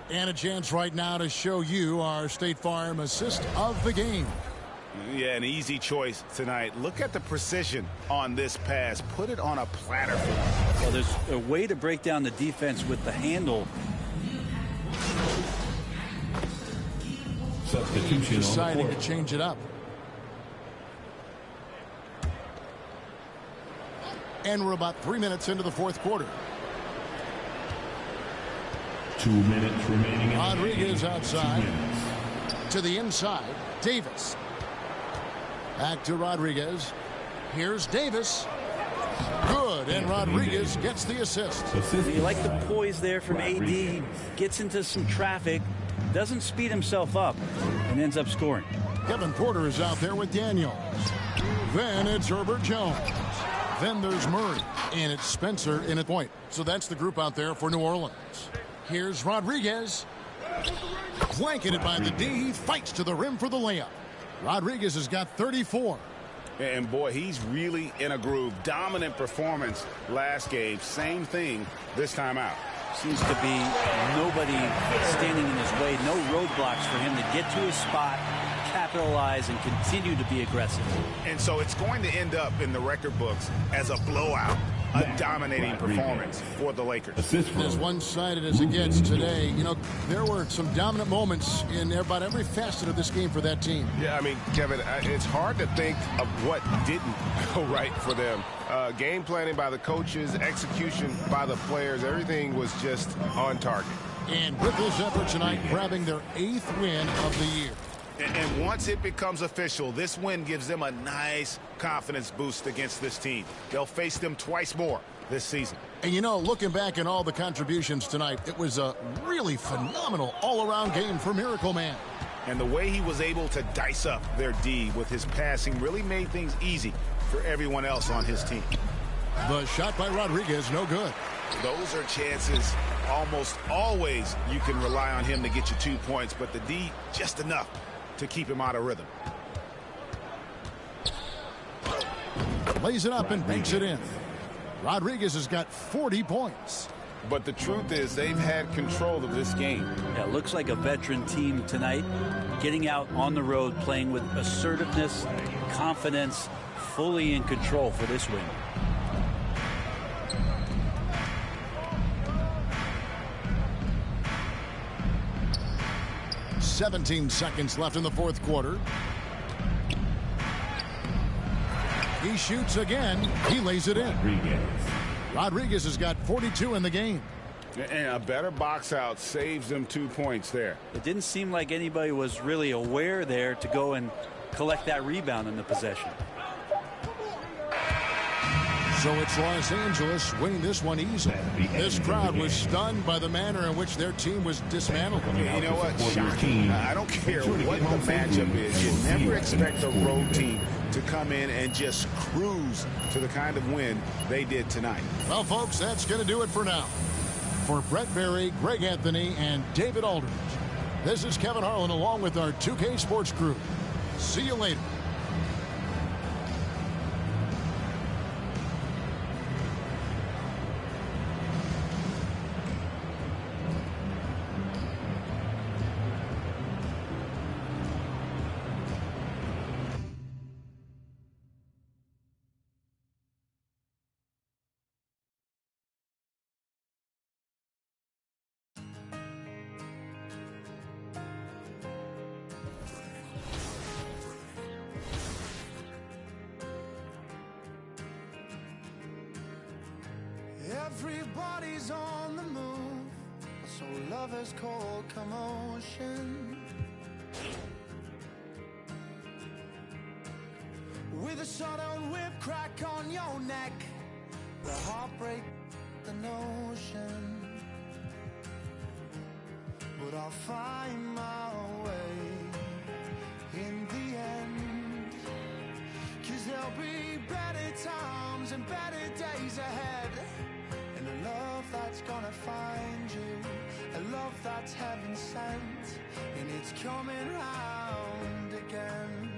[SPEAKER 10] And a chance right now to show you our State Farm assist of the game.
[SPEAKER 11] Yeah, an easy choice tonight. Look at the precision on this pass. Put it on a platter for him.
[SPEAKER 12] Well, there's a way to break down the defense with the handle.
[SPEAKER 4] Substitution.
[SPEAKER 10] Deciding to change it up. And we're about 3 minutes into the fourth quarter.
[SPEAKER 4] 2 minutes remaining.
[SPEAKER 10] Rodriguez outside. To the inside. Davis. Back to Rodriguez. Here's Davis. Good, and Rodriguez gets the assist.
[SPEAKER 12] You like the poise there from AD. Gets into some traffic, doesn't speed himself up, and ends up scoring.
[SPEAKER 10] Kevin Porter is out there with Daniels. Then it's Herbert Jones. Then there's Murray, and it's Spencer in at point. So that's the group out there for New Orleans. Here's Rodriguez. Blanketed by the D. He fights to the rim for the layup. Rodriguez has got 34.
[SPEAKER 11] And boy, he's really in a groove. Dominant performance last game. Same thing this time out.
[SPEAKER 12] Seems to be nobody standing in his way. No roadblocks for him to get to his spot, capitalize, and continue to be aggressive.
[SPEAKER 11] And so it's going to end up in the record books as a blowout. A dominating performance for the Lakers.
[SPEAKER 10] As one-sided as it gets today, you know, there were some dominant moments in about every facet of this game for that team.
[SPEAKER 1] Yeah, I mean, Kevin, it's hard to think of what didn't go right for them. Game planning by the coaches, execution by the players, everything was just on target.
[SPEAKER 10] And with this effort tonight, grabbing their 8th win of the year.
[SPEAKER 11] And once it becomes official, this win gives them a nice confidence boost against this team. They'll face them twice more this season.
[SPEAKER 10] And, you know, looking back at all the contributions tonight, it was a really phenomenal all-around game for Miracle Man.
[SPEAKER 11] And the way he was able to dice up their D with his passing really made things easy for everyone else on his team.
[SPEAKER 10] The shot by Rodriguez, no good.
[SPEAKER 11] Those are chances almost always you can rely on him to get you 2 points, but the D just enough to keep him out of rhythm.
[SPEAKER 10] Lays it up and banks it in. Rodriguez has got 40 points.
[SPEAKER 11] But the truth is they've had control of this game.
[SPEAKER 12] Yeah, looks like a veteran team tonight, getting out on the road, playing with assertiveness, confidence, fully in control for this win.
[SPEAKER 10] "17 seconds left in the fourth quarter. He shoots again. He lays it in. Rodriguez has got 42 in the game.
[SPEAKER 11] And a better box out saves them 2 points there.
[SPEAKER 12] It didn't seem like anybody was really aware there to go and collect that rebound in the possession.
[SPEAKER 10] So it's Los Angeles winning this one easily. This crowd was stunned by the manner in which their team was dismantled.
[SPEAKER 11] Yeah, you know what? Shocking. I don't care what the matchup is. You never expect a road team to come in and just cruise to the kind of win they did tonight.
[SPEAKER 10] Well, folks, that's going to do it for now. For Brett Berry, Greg Anthony, and David Aldridge, this is Kevin Harlan along with our 2K Sports crew. See you later.
[SPEAKER 6] Everybody's on the move, so love is cold commotion. With a sudden whip crack on your neck, the heartbreak, the notion. But I'll find my way in the end, 'cause there'll be better times and better days ahead. And a love that's gonna find you, a love that's heaven sent, and it's coming round again.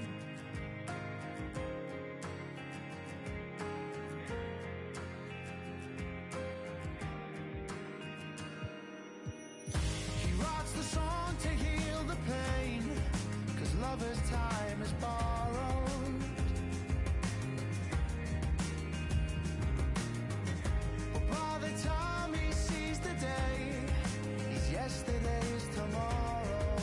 [SPEAKER 6] He writes the song to heal the pain, 'cause lover's time is borrowed. By the time he sees the day, he's yesterday's tomorrow.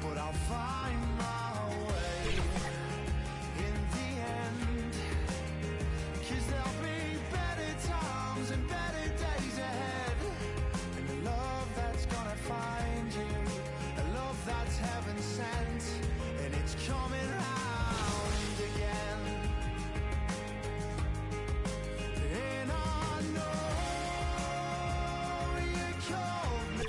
[SPEAKER 6] But I'll find my way in the end, 'cause there'll be better times and better days ahead. And a love that's gonna find you, a love that's heaven sent, and it's coming round again. And I know you called me.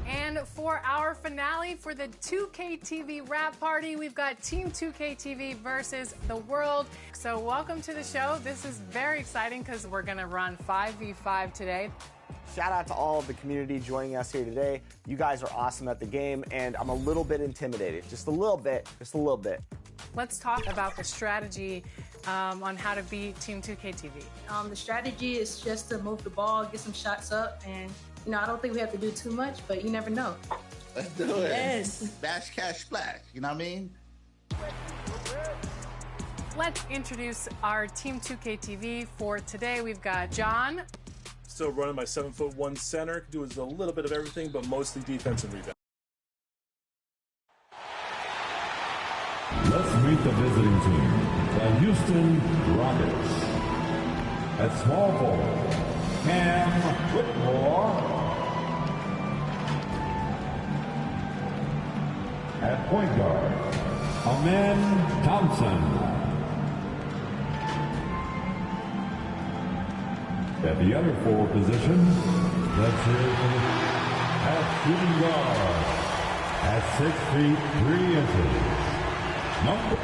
[SPEAKER 14] And for our finale for the 2K TV wrap party, we've got Team 2K TV versus the world. So welcome to the show. This is very exciting because we're going to run 5v5 today.
[SPEAKER 15] Shout out to all of the community joining us here today. You guys are awesome at the game, and I'm a little bit intimidated. Just a little bit. Just a little bit.
[SPEAKER 14] Let's talk about the strategy on how to beat Team 2K TV.
[SPEAKER 16] The strategy is just to move the ball, get some shots up, and I don't think we have to do too much, but you never know.
[SPEAKER 17] Let's do it.
[SPEAKER 16] Yes.
[SPEAKER 17] Bash, cash, splash. You know what I mean?
[SPEAKER 14] Let's introduce our Team 2K TV for today. We've got John.
[SPEAKER 9] Still running my 7'1" center. Do a little bit of everything, but mostly defense and rebound.
[SPEAKER 4] Let's meet the visiting team, the Houston Rockets. At small forward, Cam Whitmore. At point guard, Amen Thompson. At the other forward position, let's hear it for the shooting guard at 6 feet 3 inches.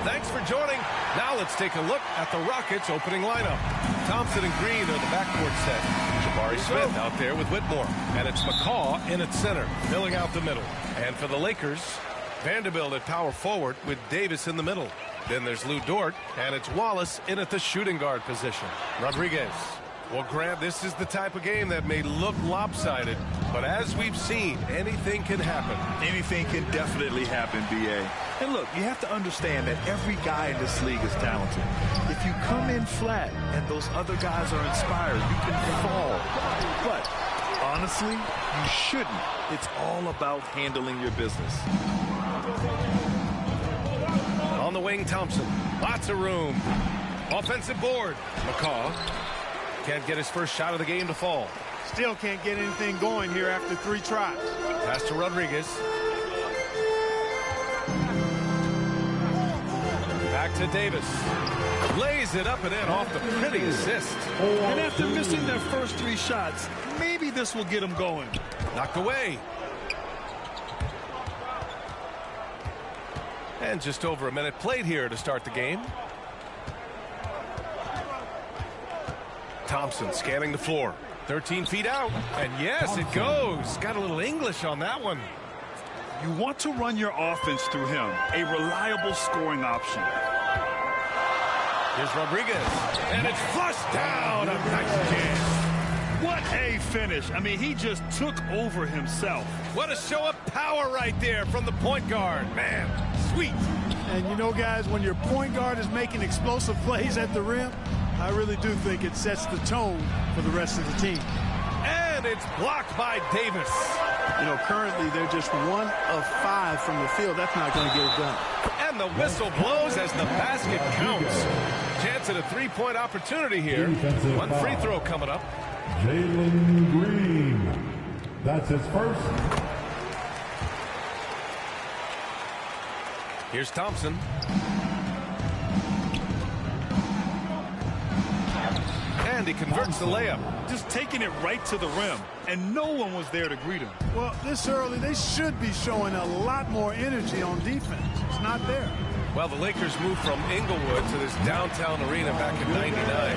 [SPEAKER 1] Thanks for joining. Now let's take a look at the Rockets' opening lineup. Thompson and Green are the backcourt set. Jabari Smith out there with Whitmore. And it's McCaw in at center, filling out the middle. And for the Lakers, Vanderbilt at power forward with Davis in the middle. Then there's Lou Dort, and it's Wallace in at the shooting guard position. Rodriguez. Well, Grant, this is the type of game that may look lopsided, but as we've seen, anything can happen.
[SPEAKER 2] Anything can definitely happen, B.A. And look, you have to understand that every guy in this league is talented. If you come in flat and those other guys are inspired, you can fall. But honestly, you shouldn't. It's all about handling your business.
[SPEAKER 1] On the wing, Thompson. Lots of room. Offensive board. McCaw can't get his first shot of the game to fall.
[SPEAKER 2] Still can't get anything going here after 3 tries.
[SPEAKER 1] Pass to Rodriguez. Back to Davis. Lays it up and in off the pretty assist.
[SPEAKER 2] And after missing their first 3 shots, maybe this will get them going.
[SPEAKER 1] Knocked away. And just over a minute played here to start the game. Thompson scanning the floor. 13 feet out. And yes, it goes. Got a little English on that one.
[SPEAKER 2] You want to run your offense through him. A reliable scoring option.
[SPEAKER 1] Here's Rodriguez. And it's flushed down. A nice jam.
[SPEAKER 2] What a finish. I mean, he just took over himself.
[SPEAKER 1] What a show of power right there from the point guard. Man, sweet.
[SPEAKER 2] And you know, guys, when your point guard is making explosive plays at the rim, I really do think it sets the tone for the rest of the team.
[SPEAKER 1] And it's blocked by Davis.
[SPEAKER 2] You know, currently they're just 1 of 5 from the field. That's not going to get it done.
[SPEAKER 1] And the whistle blows as the basket counts. Chance at a 3-point opportunity here. One free throw coming up.
[SPEAKER 4] Jalen Green. That's his first.
[SPEAKER 1] Here's Thompson. And he converts the layup.
[SPEAKER 2] Just taking it right to the rim, and no one was there to greet him. Well, this early, they should be showing a lot more energy on defense. It's not there.
[SPEAKER 1] Well, the Lakers moved from Inglewood to this downtown arena back in '99.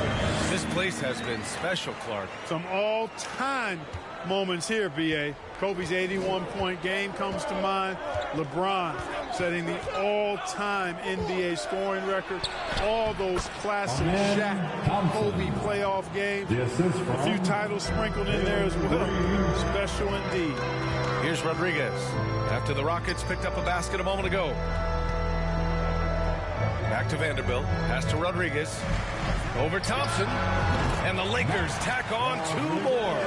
[SPEAKER 1] This place has been special, Clark.
[SPEAKER 2] Some all-time moments here, B.A. Kobe's 81-point game comes to mind. LeBron setting the all-time NBA scoring record. All those classic Shaq, Kobe playoff games. A few titles sprinkled in there as well. Special indeed.
[SPEAKER 1] Here's Rodriguez. After the Rockets picked up a basket a moment ago. Back to Vanderbilt. Pass to Rodriguez. Over Thompson. And the Lakers tack on 2 more.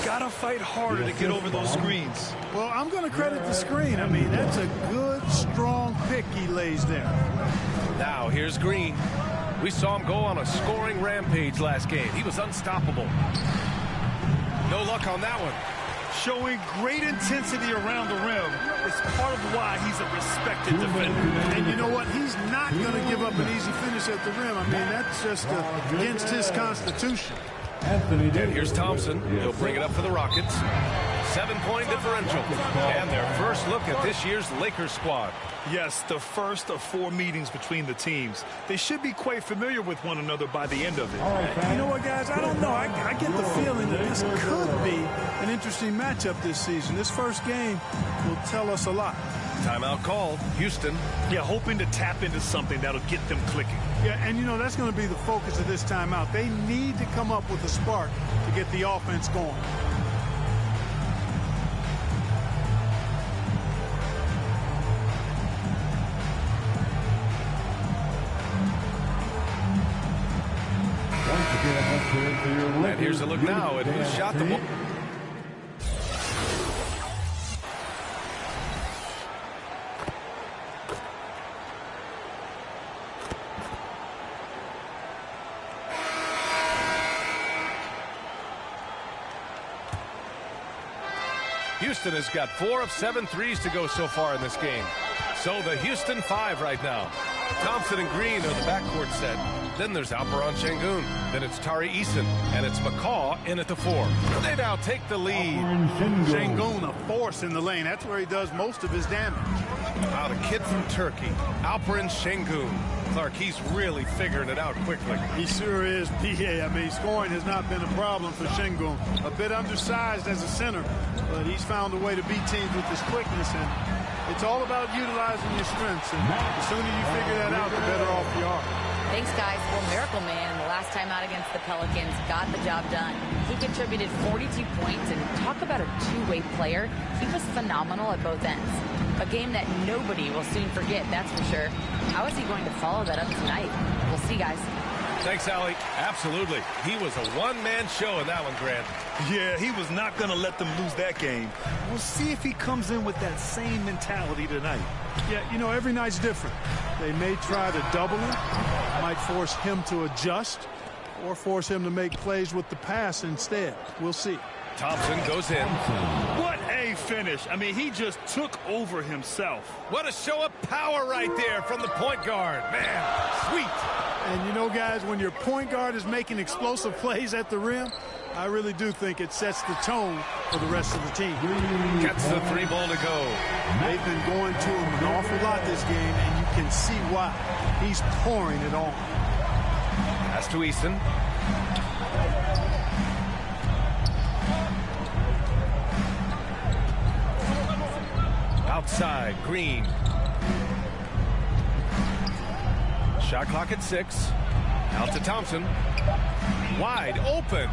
[SPEAKER 2] Gotta fight harder to get over those screens. Well, I'm going to credit the screen. I mean, that's a good, strong pick he lays there.
[SPEAKER 1] Now, here's Green. We saw him go on a scoring rampage last game. He was unstoppable. No luck on that one.
[SPEAKER 2] Showing great intensity around the rim is part of why he's a respected defender. And you know what? He's not going to give up an easy finish at the rim. I mean, that's just against his constitution.
[SPEAKER 1] And here's Thompson. He'll bring it up for the Rockets. 7-point differential. And their first look at this year's Lakers squad.
[SPEAKER 2] Yes, the first of 4 meetings between the teams. They should be quite familiar with one another by the end of it. You know what, guys? I don't know. I get the feeling that this could be an interesting matchup this season. This first game will tell us a lot.
[SPEAKER 1] Timeout called. Houston.
[SPEAKER 2] Yeah, hoping to tap into something that'll get them clicking. Yeah, and you know, that's going to be the focus of this timeout. They need to come up with a spark to get the offense going.
[SPEAKER 1] And here's a look now at who shot the ball. Houston has got 4 of 7 threes to go so far in this game. So the Houston 5 right now. Thompson and Green are the backcourt set. Then there's Alperen Sengun. Then it's Tari Eason. And it's McCaw in at the 4. They now take the lead.
[SPEAKER 2] Sengun, a force in the lane. That's where he does most of his damage.
[SPEAKER 1] Wow, the kid from Turkey, Alperen Sengun. Clark, he's really figuring it out quickly.
[SPEAKER 2] He sure is, P.A. I mean, scoring has not been a problem for Sengun. A bit undersized as a center, but he's found a way to beat teams with his quickness, and it's all about utilizing your strengths. And the sooner you figure that out, the better off you are.
[SPEAKER 5] Thanks, guys. Well, Miracle Man, the last time out against the Pelicans, got the job done. He contributed 42 points, and talk about a two-way player. He was phenomenal at both ends. A game that nobody will soon forget, that's for sure. How is he going to follow that up tonight? We'll see, guys.
[SPEAKER 1] Thanks, Allie. Absolutely. He was a one-man show in that one, Grant.
[SPEAKER 2] Yeah, he was not going to let them lose that game. We'll see if he comes in with that same mentality tonight. Yeah, you know, every night's different. They may try to double him, might force him to adjust, or force him to make plays with the pass instead. We'll see.
[SPEAKER 1] Thompson goes in.
[SPEAKER 2] What a finish. I mean, he just took over himself.
[SPEAKER 1] What a show of power right there from the point guard. Man, sweet.
[SPEAKER 18] And you know, guys, when your point guard is making explosive plays at the rim, I really do think it sets the tone for the rest of the team.
[SPEAKER 1] Gets the 3 ball to go.
[SPEAKER 18] They've been going to him an awful lot this game, and you can see why. He's pouring it on.
[SPEAKER 1] Pass to Easton. Outside, Green. Shot clock at 6. Out to Thompson. Wide open.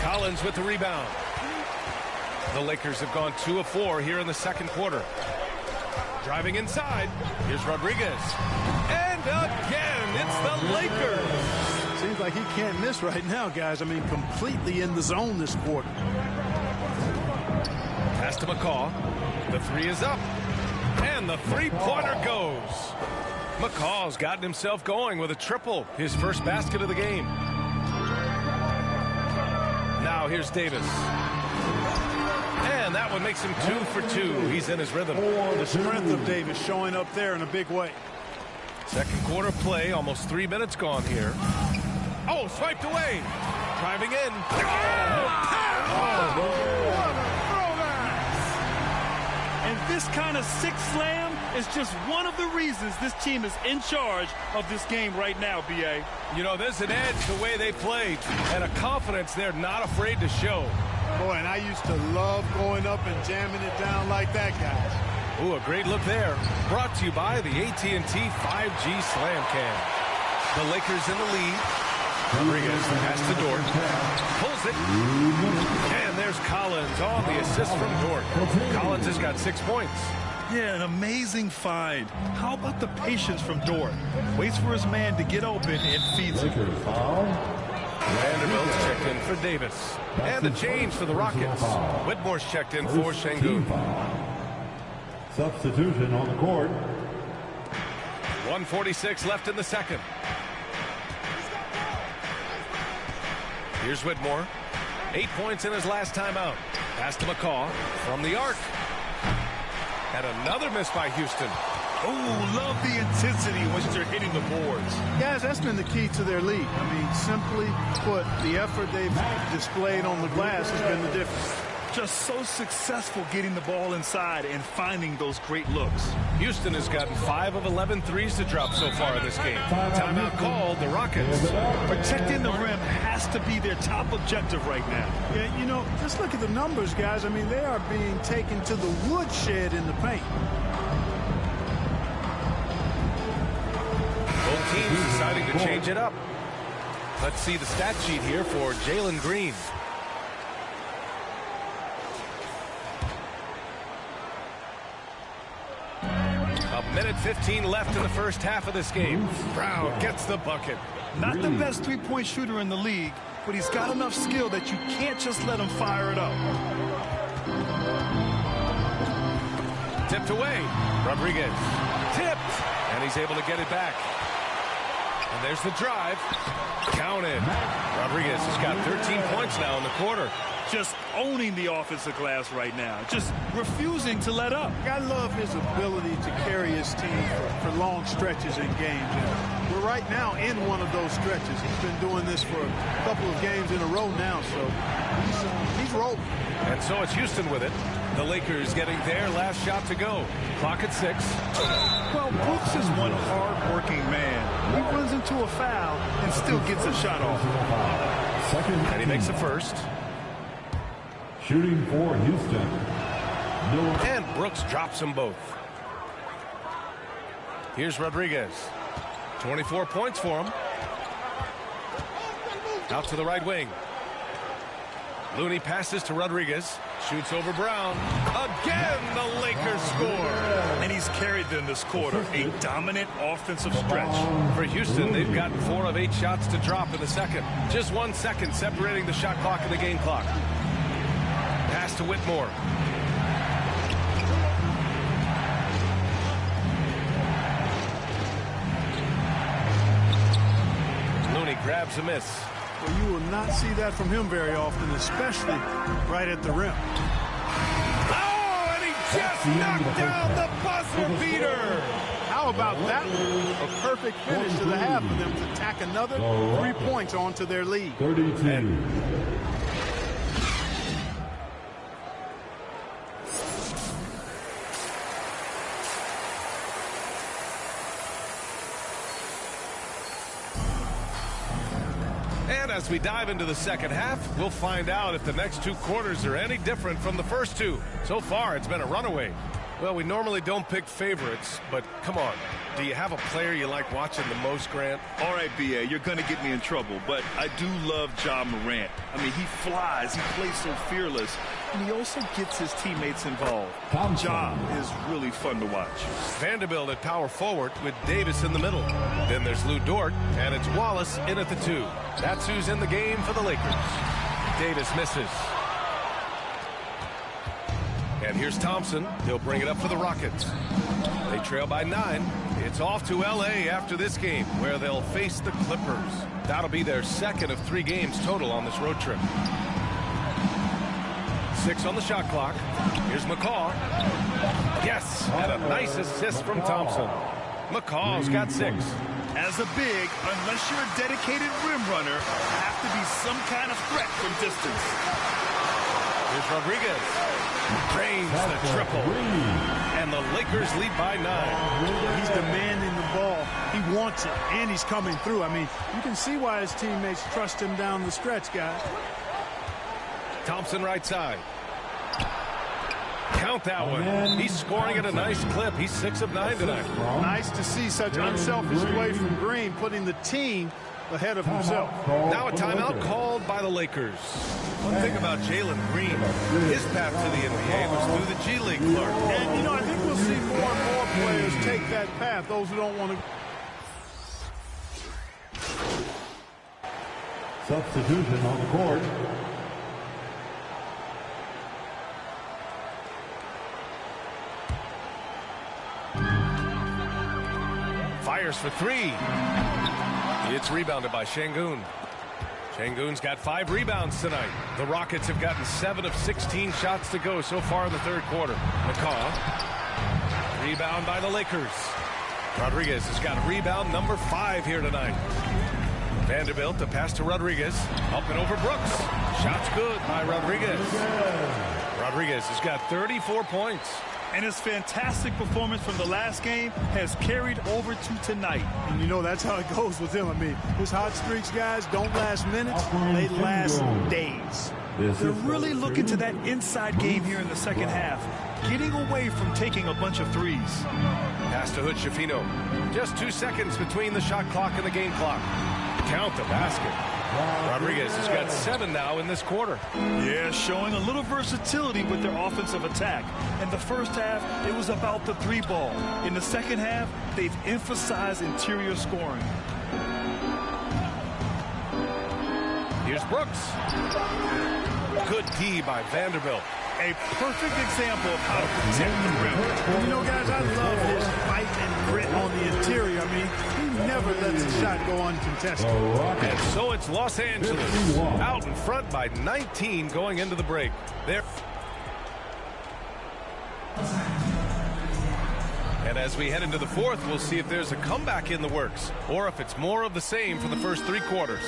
[SPEAKER 1] Collins with the rebound. The Lakers have gone 2 of 4 here in the second quarter. Driving inside. Here's Rodriguez. And again, it's the Lakers.
[SPEAKER 18] Seems like he can't miss right now, guys. I mean, completely in the zone this quarter.
[SPEAKER 1] Pass to McCaw. The 3 is up. And the 3-pointer goes. McCaw's gotten himself going with a triple. His first basket of the game. Now here's Davis. And that one makes him 2 for 2. He's in his rhythm.
[SPEAKER 18] The strength of Davis showing up there in a big way.
[SPEAKER 1] Second quarter play, almost 3 minutes gone here. Oh, swiped away. Driving in.
[SPEAKER 2] And this kind of sick slam is just one of the reasons this team is in charge of this game right now, B.A.
[SPEAKER 1] You know, there's an edge the way they played and a confidence they're not afraid to show.
[SPEAKER 18] Boy, and I used to love going up and jamming it down like that, guys.
[SPEAKER 1] Ooh, a great look there. Brought to you by the AT&T 5G Slam Cam. The Lakers in the lead. Rodriguez pass to Dort. Pulls it. And there's Collins on the assist from Dort. Collins has got 6 points.
[SPEAKER 2] Yeah, an amazing find. How about the patience from Dort? Waits for his man to get open and feeds him.
[SPEAKER 1] Vanderbilt's checked in for Davis. And a change for the Rockets. Whitmore's checked in for Şengün.
[SPEAKER 4] Substitution on the court.
[SPEAKER 1] 1:46 left in the second. Here's Whitmore. 8 points in his last time out. Pass to McCaw from the arc. And another miss by Houston.
[SPEAKER 2] Oh, love the intensity once they're hitting the boards.
[SPEAKER 18] Guys, that's been the key to their lead. I mean, simply put, the effort they've displayed on the glass has been the difference.
[SPEAKER 2] Just so successful getting the ball inside and finding those great looks.
[SPEAKER 1] Houston has gotten 5 of 11 threes to drop so far in this game. Timeout called, the Rockets.
[SPEAKER 2] Protecting the rim has to be their top objective right now.
[SPEAKER 18] Yeah, you know, just look at the numbers, guys. I mean, they are being taken to the woodshed in the paint.
[SPEAKER 1] Both teams deciding to change it up. Let's see the stat sheet here for Jalen Green. A minute 15 left in the first half of this game. Brown gets the bucket.
[SPEAKER 2] Not the best three-point shooter in the league, but he's got enough skill that you can't just let him fire it up.
[SPEAKER 1] Tipped away. Rodriguez. Tipped. And he's able to get it back. And there's the drive. Counted. Rodriguez has got 13 points now in the quarter.
[SPEAKER 2] Just owning the offensive glass right now. Just refusing to let up.
[SPEAKER 18] I love his ability to carry his team for long stretches in games. And we're right now in one of those stretches. He's been doing this for a couple of games in a row now, so he's rolling.
[SPEAKER 1] And so it's Houston with it. The Lakers getting their last shot to go. Clock at 6.
[SPEAKER 2] Well, Brooks is one hard-working man. He runs into a foul and still gets a shot off.
[SPEAKER 1] And he makes the first.
[SPEAKER 4] Shooting for Houston.
[SPEAKER 1] And Brooks drops them both. Here's Rodriguez. 24 points for him. Out to the right wing. Looney passes to Rodriguez. Shoots over Brown. Again, the Lakers score.
[SPEAKER 2] And he's carried them this quarter. A dominant offensive stretch.
[SPEAKER 1] For Houston, they've gotten 4 of 8 shots to drop in the second. Just 1 second separating the shot clock and the game clock. Pass to Whitmore. Looney grabs a miss.
[SPEAKER 18] Well, you will not see that from him very often, especially right at the rim.
[SPEAKER 1] Oh, and he just knocked down the buzzer beater.
[SPEAKER 18] How about that? A perfect finish to the half for them to tack another 3 points onto their lead.
[SPEAKER 4] 32.
[SPEAKER 1] And as we dive into the second half, we'll find out if the next 2 quarters are any different from the first 2. So far, it's been a runaway. Well, we normally don't pick favorites, but come on. Do you have a player you like watching the most, Grant?
[SPEAKER 2] All right, B.A., you're going to get me in trouble, but I do love Ja Morant. I mean, he flies, he plays so fearless, and he also gets his teammates involved. Ja is really fun to watch.
[SPEAKER 1] Vanderbilt at power forward with Davis in the middle. Then there's Lou Dort, and it's Wallace in at the 2. That's who's in the game for the Lakers. Davis misses. And here's Thompson. He'll bring it up for the Rockets. They trail by 9. It's off to L.A. after this game, where they'll face the Clippers. That'll be their second of 3 games total on this road trip. 6 on the shot clock. Here's McCaw. Yes, and a nice assist from Thompson. McCaw's got 6.
[SPEAKER 2] As a big, unless you're a dedicated rim runner, have to be some kind of threat from distance.
[SPEAKER 1] Here's Rodriguez. Drains the triple. And the Lakers lead by 9.
[SPEAKER 18] He's demanding the ball. He wants it, and he's coming through. I mean, you can see why his teammates trust him down the stretch, guys.
[SPEAKER 1] Thompson right side. Count that one. He's scoring at a nice clip. He's 6 of 9 tonight.
[SPEAKER 18] Nice to see such unselfish play from Green, putting the team ahead of himself.
[SPEAKER 1] Now a timeout called by the Lakers. One thing about Jalen Green, his path to the NBA was through the G League, Clark.
[SPEAKER 18] And, you know, I think we'll see more and more players take that path, those who don't want to.
[SPEAKER 4] Substitution on the court.
[SPEAKER 1] Fires for 3. It's rebounded by Şengün. Şengün's got 5 rebounds tonight. The Rockets have gotten 7 of 16 shots to go so far in the third quarter. McCaw. Rebound by the Lakers. Rodriguez has got rebound number 5 here tonight. Vanderbilt, the pass to Rodriguez. Up and over Brooks. Shot's good by Rodriguez. Rodriguez has got 34 points.
[SPEAKER 2] And his fantastic performance from the last game has carried over to tonight.
[SPEAKER 18] And you know, that's how it goes with him. I mean, his hot streaks, guys, don't last minutes. They last days.
[SPEAKER 2] They're really looking to that inside game here in the second half, getting away from taking a bunch of threes.
[SPEAKER 1] Pass to Hood Schifino. Just 2 seconds between the shot clock and the game clock. Count the basket. Rodriguez has got 7 now in this quarter.
[SPEAKER 2] Yeah, showing a little versatility with their offensive attack. In the first half, it was about the 3 ball. In the second half, they've emphasized interior scoring.
[SPEAKER 1] Here's Brooks. Good D by Vanderbilt.
[SPEAKER 2] A perfect example of how to protect the rim.
[SPEAKER 18] You know, guys, I love his fight and grit on the interior. I mean, he never lets a shot go uncontested.
[SPEAKER 1] And so it's Los Angeles out in front by 19 going into the break. There. And as we head into the fourth, we'll see if there's a comeback in the works or if it's more of the same for the first 3 quarters.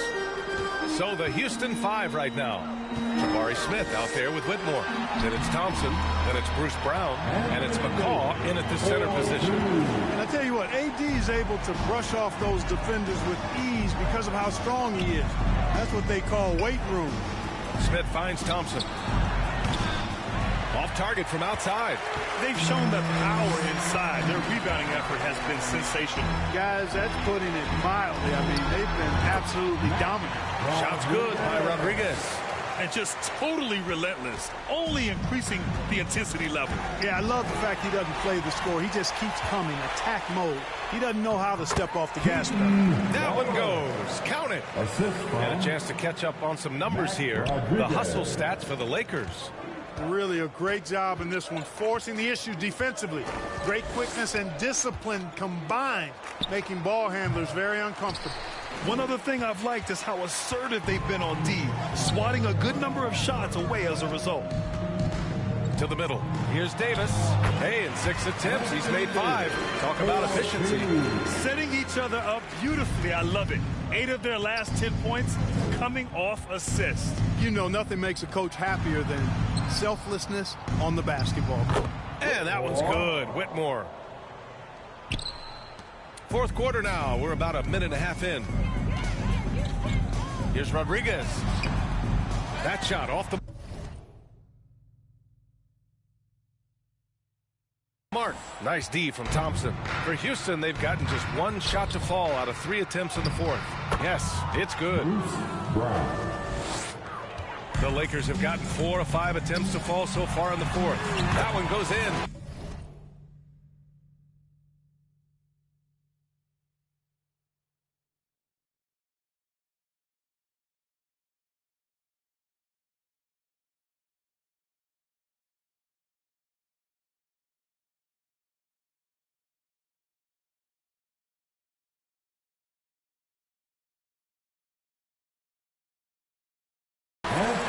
[SPEAKER 1] So the Houston 5 right now. Jabari Smith out there with Whitmore. Then it's Thompson. Then it's Bruce Brown. And it's McCaw in at the center position.
[SPEAKER 18] And I tell you what, AD is able to brush off those defenders with ease because of how strong he is. That's what they call weight room.
[SPEAKER 1] Smith finds Thompson. Off target from outside.
[SPEAKER 2] They've shown the power inside. Their rebounding effort has been sensational.
[SPEAKER 18] Guys, that's putting it mildly. I mean, they've been absolutely dominant.
[SPEAKER 1] Shots good by Rodriguez.
[SPEAKER 2] And just totally relentless, only increasing the intensity level.
[SPEAKER 18] Yeah, I love the fact he doesn't play the score. He just keeps coming, attack mode. He doesn't know how to step off the gas pedal.
[SPEAKER 1] That one goes. Count it. And a chance to catch up on some numbers here. The hustle stats for the Lakers.
[SPEAKER 18] Really a great job in this one, forcing the issue defensively. Great quickness and discipline combined, making ball handlers very uncomfortable.
[SPEAKER 2] One other thing I've liked is how assertive they've been on D, swatting a good number of shots away as a result.
[SPEAKER 1] To the middle. Here's Davis. Hey, in 6 attempts, he's made 5. Talk about efficiency.
[SPEAKER 2] Setting each other up beautifully. I love it. 8 of their last 10 points coming off assists.
[SPEAKER 18] You know, nothing makes a coach happier than selflessness on the basketball court.
[SPEAKER 1] And that one's good. Whitmore. Fourth quarter now. We're about a minute and a half in. Here's Rodriguez. That shot off the mark. Nice D from Thompson. For Houston, they've gotten just 1 shot to fall out of 3 attempts in the fourth. Yes, it's good. The Lakers have gotten 4 of 5 attempts to fall so far in the fourth. That one goes in.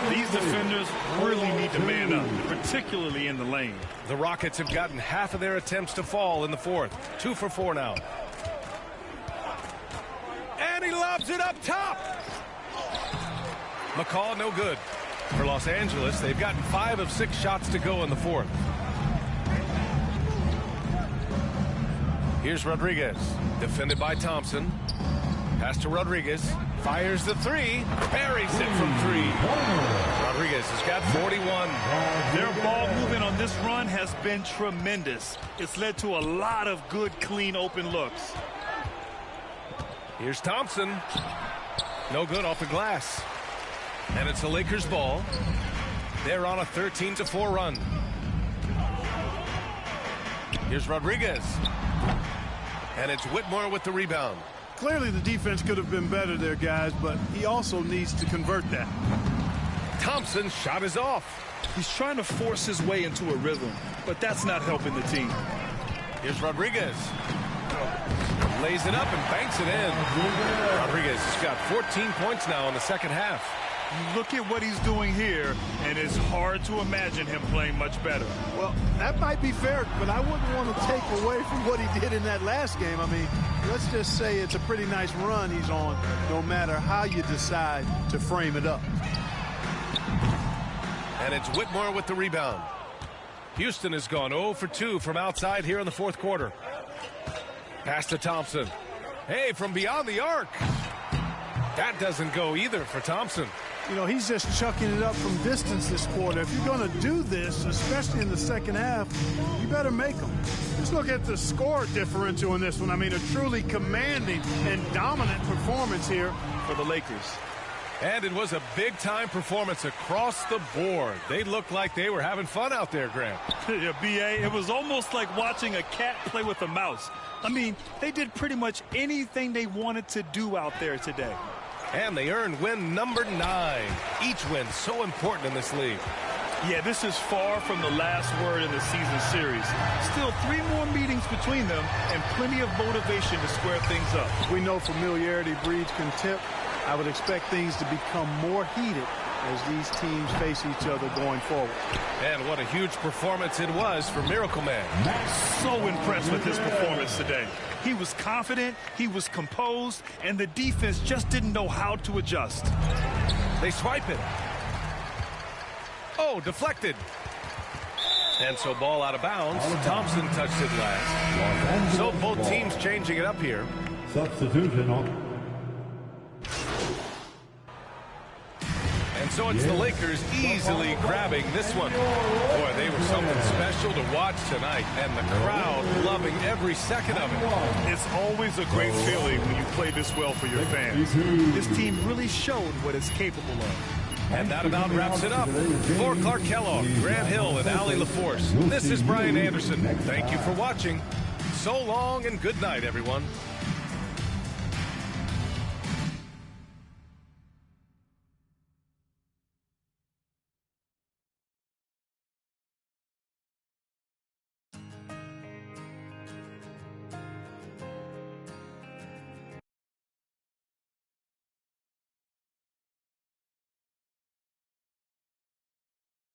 [SPEAKER 2] These defenders really need to man up, particularly in the lane.
[SPEAKER 1] The Rockets have gotten half of their attempts to fall in the fourth. 2 for 4 now. And he lobs it up top. McCall, no good. For Los Angeles, they've gotten 5 of 6 shots to go in the fourth. Here's Rodriguez, defended by Thompson. Pass to Rodriguez. Fires the 3. Buries it from 3. Rodriguez has got 41.
[SPEAKER 2] Their ball movement on this run has been tremendous. It's led to a lot of good, clean, open looks.
[SPEAKER 1] Here's Thompson. No good off the glass. And it's the Lakers' ball. They're on a 13-4 run. Here's Rodriguez. And it's Whitmore with the rebound.
[SPEAKER 18] Clearly the defense could have been better there, guys, but he also needs to convert that.
[SPEAKER 1] Thompson's shot is off.
[SPEAKER 2] He's trying to force his way into a rhythm, but that's not helping the team.
[SPEAKER 1] Here's Rodriguez. Lays it up and banks it in. Rodriguez has got 14 points now in the second half.
[SPEAKER 2] You look at what he's doing here, and it's hard to imagine him playing much better.
[SPEAKER 18] Well, that might be fair, but I wouldn't want to take away from what he did in that last game. I mean, let's just say it's a pretty nice run he's on, no matter how you decide to frame it up.
[SPEAKER 1] And it's Whitmore with the rebound. Houston has gone 0 for 2 from outside here in the fourth quarter. Pass to Thompson. Hey, from beyond the arc. That doesn't go either for Thompson.
[SPEAKER 18] You know, he's just chucking it up from distance this quarter. If you're going to do this, especially in the second half, you better make them. Just look at the score differential in this one. I mean, a truly commanding and dominant performance here for the Lakers.
[SPEAKER 1] And it was a big-time performance across the board. They looked like they were having fun out there, Grant.
[SPEAKER 2] Yeah, B.A., it was almost like watching a cat play with a mouse. I mean, they did pretty much anything they wanted to do out there today.
[SPEAKER 1] And they earned win number 9. Each win so important in this league.
[SPEAKER 2] Yeah, this is far from the last word in the season series. Still 3 more meetings between them and plenty of motivation to square things up.
[SPEAKER 18] We know familiarity breeds contempt. I would expect things to become more heated as these teams face each other going forward.
[SPEAKER 1] And what a huge performance it was for Miracle Man.
[SPEAKER 2] So impressed with his performance today. He was confident, he was composed, and the defense just didn't know how to adjust.
[SPEAKER 1] They swipe it. Oh, deflected. And so ball out of bounds. Thompson touched it last. So both teams changing it up here.
[SPEAKER 4] Substitution on.
[SPEAKER 1] And so it's the Lakers easily grabbing this one. Boy, they were something special to watch tonight, and the crowd loving every second of it.
[SPEAKER 2] It's always a great feeling when you play this well for your fans. This team really showed what it's capable of.
[SPEAKER 1] And that about wraps it up. For Clark Kellogg, Grant Hill, and Allie LaForce, this is Brian Anderson. Thank you for watching. So long and good night, everyone.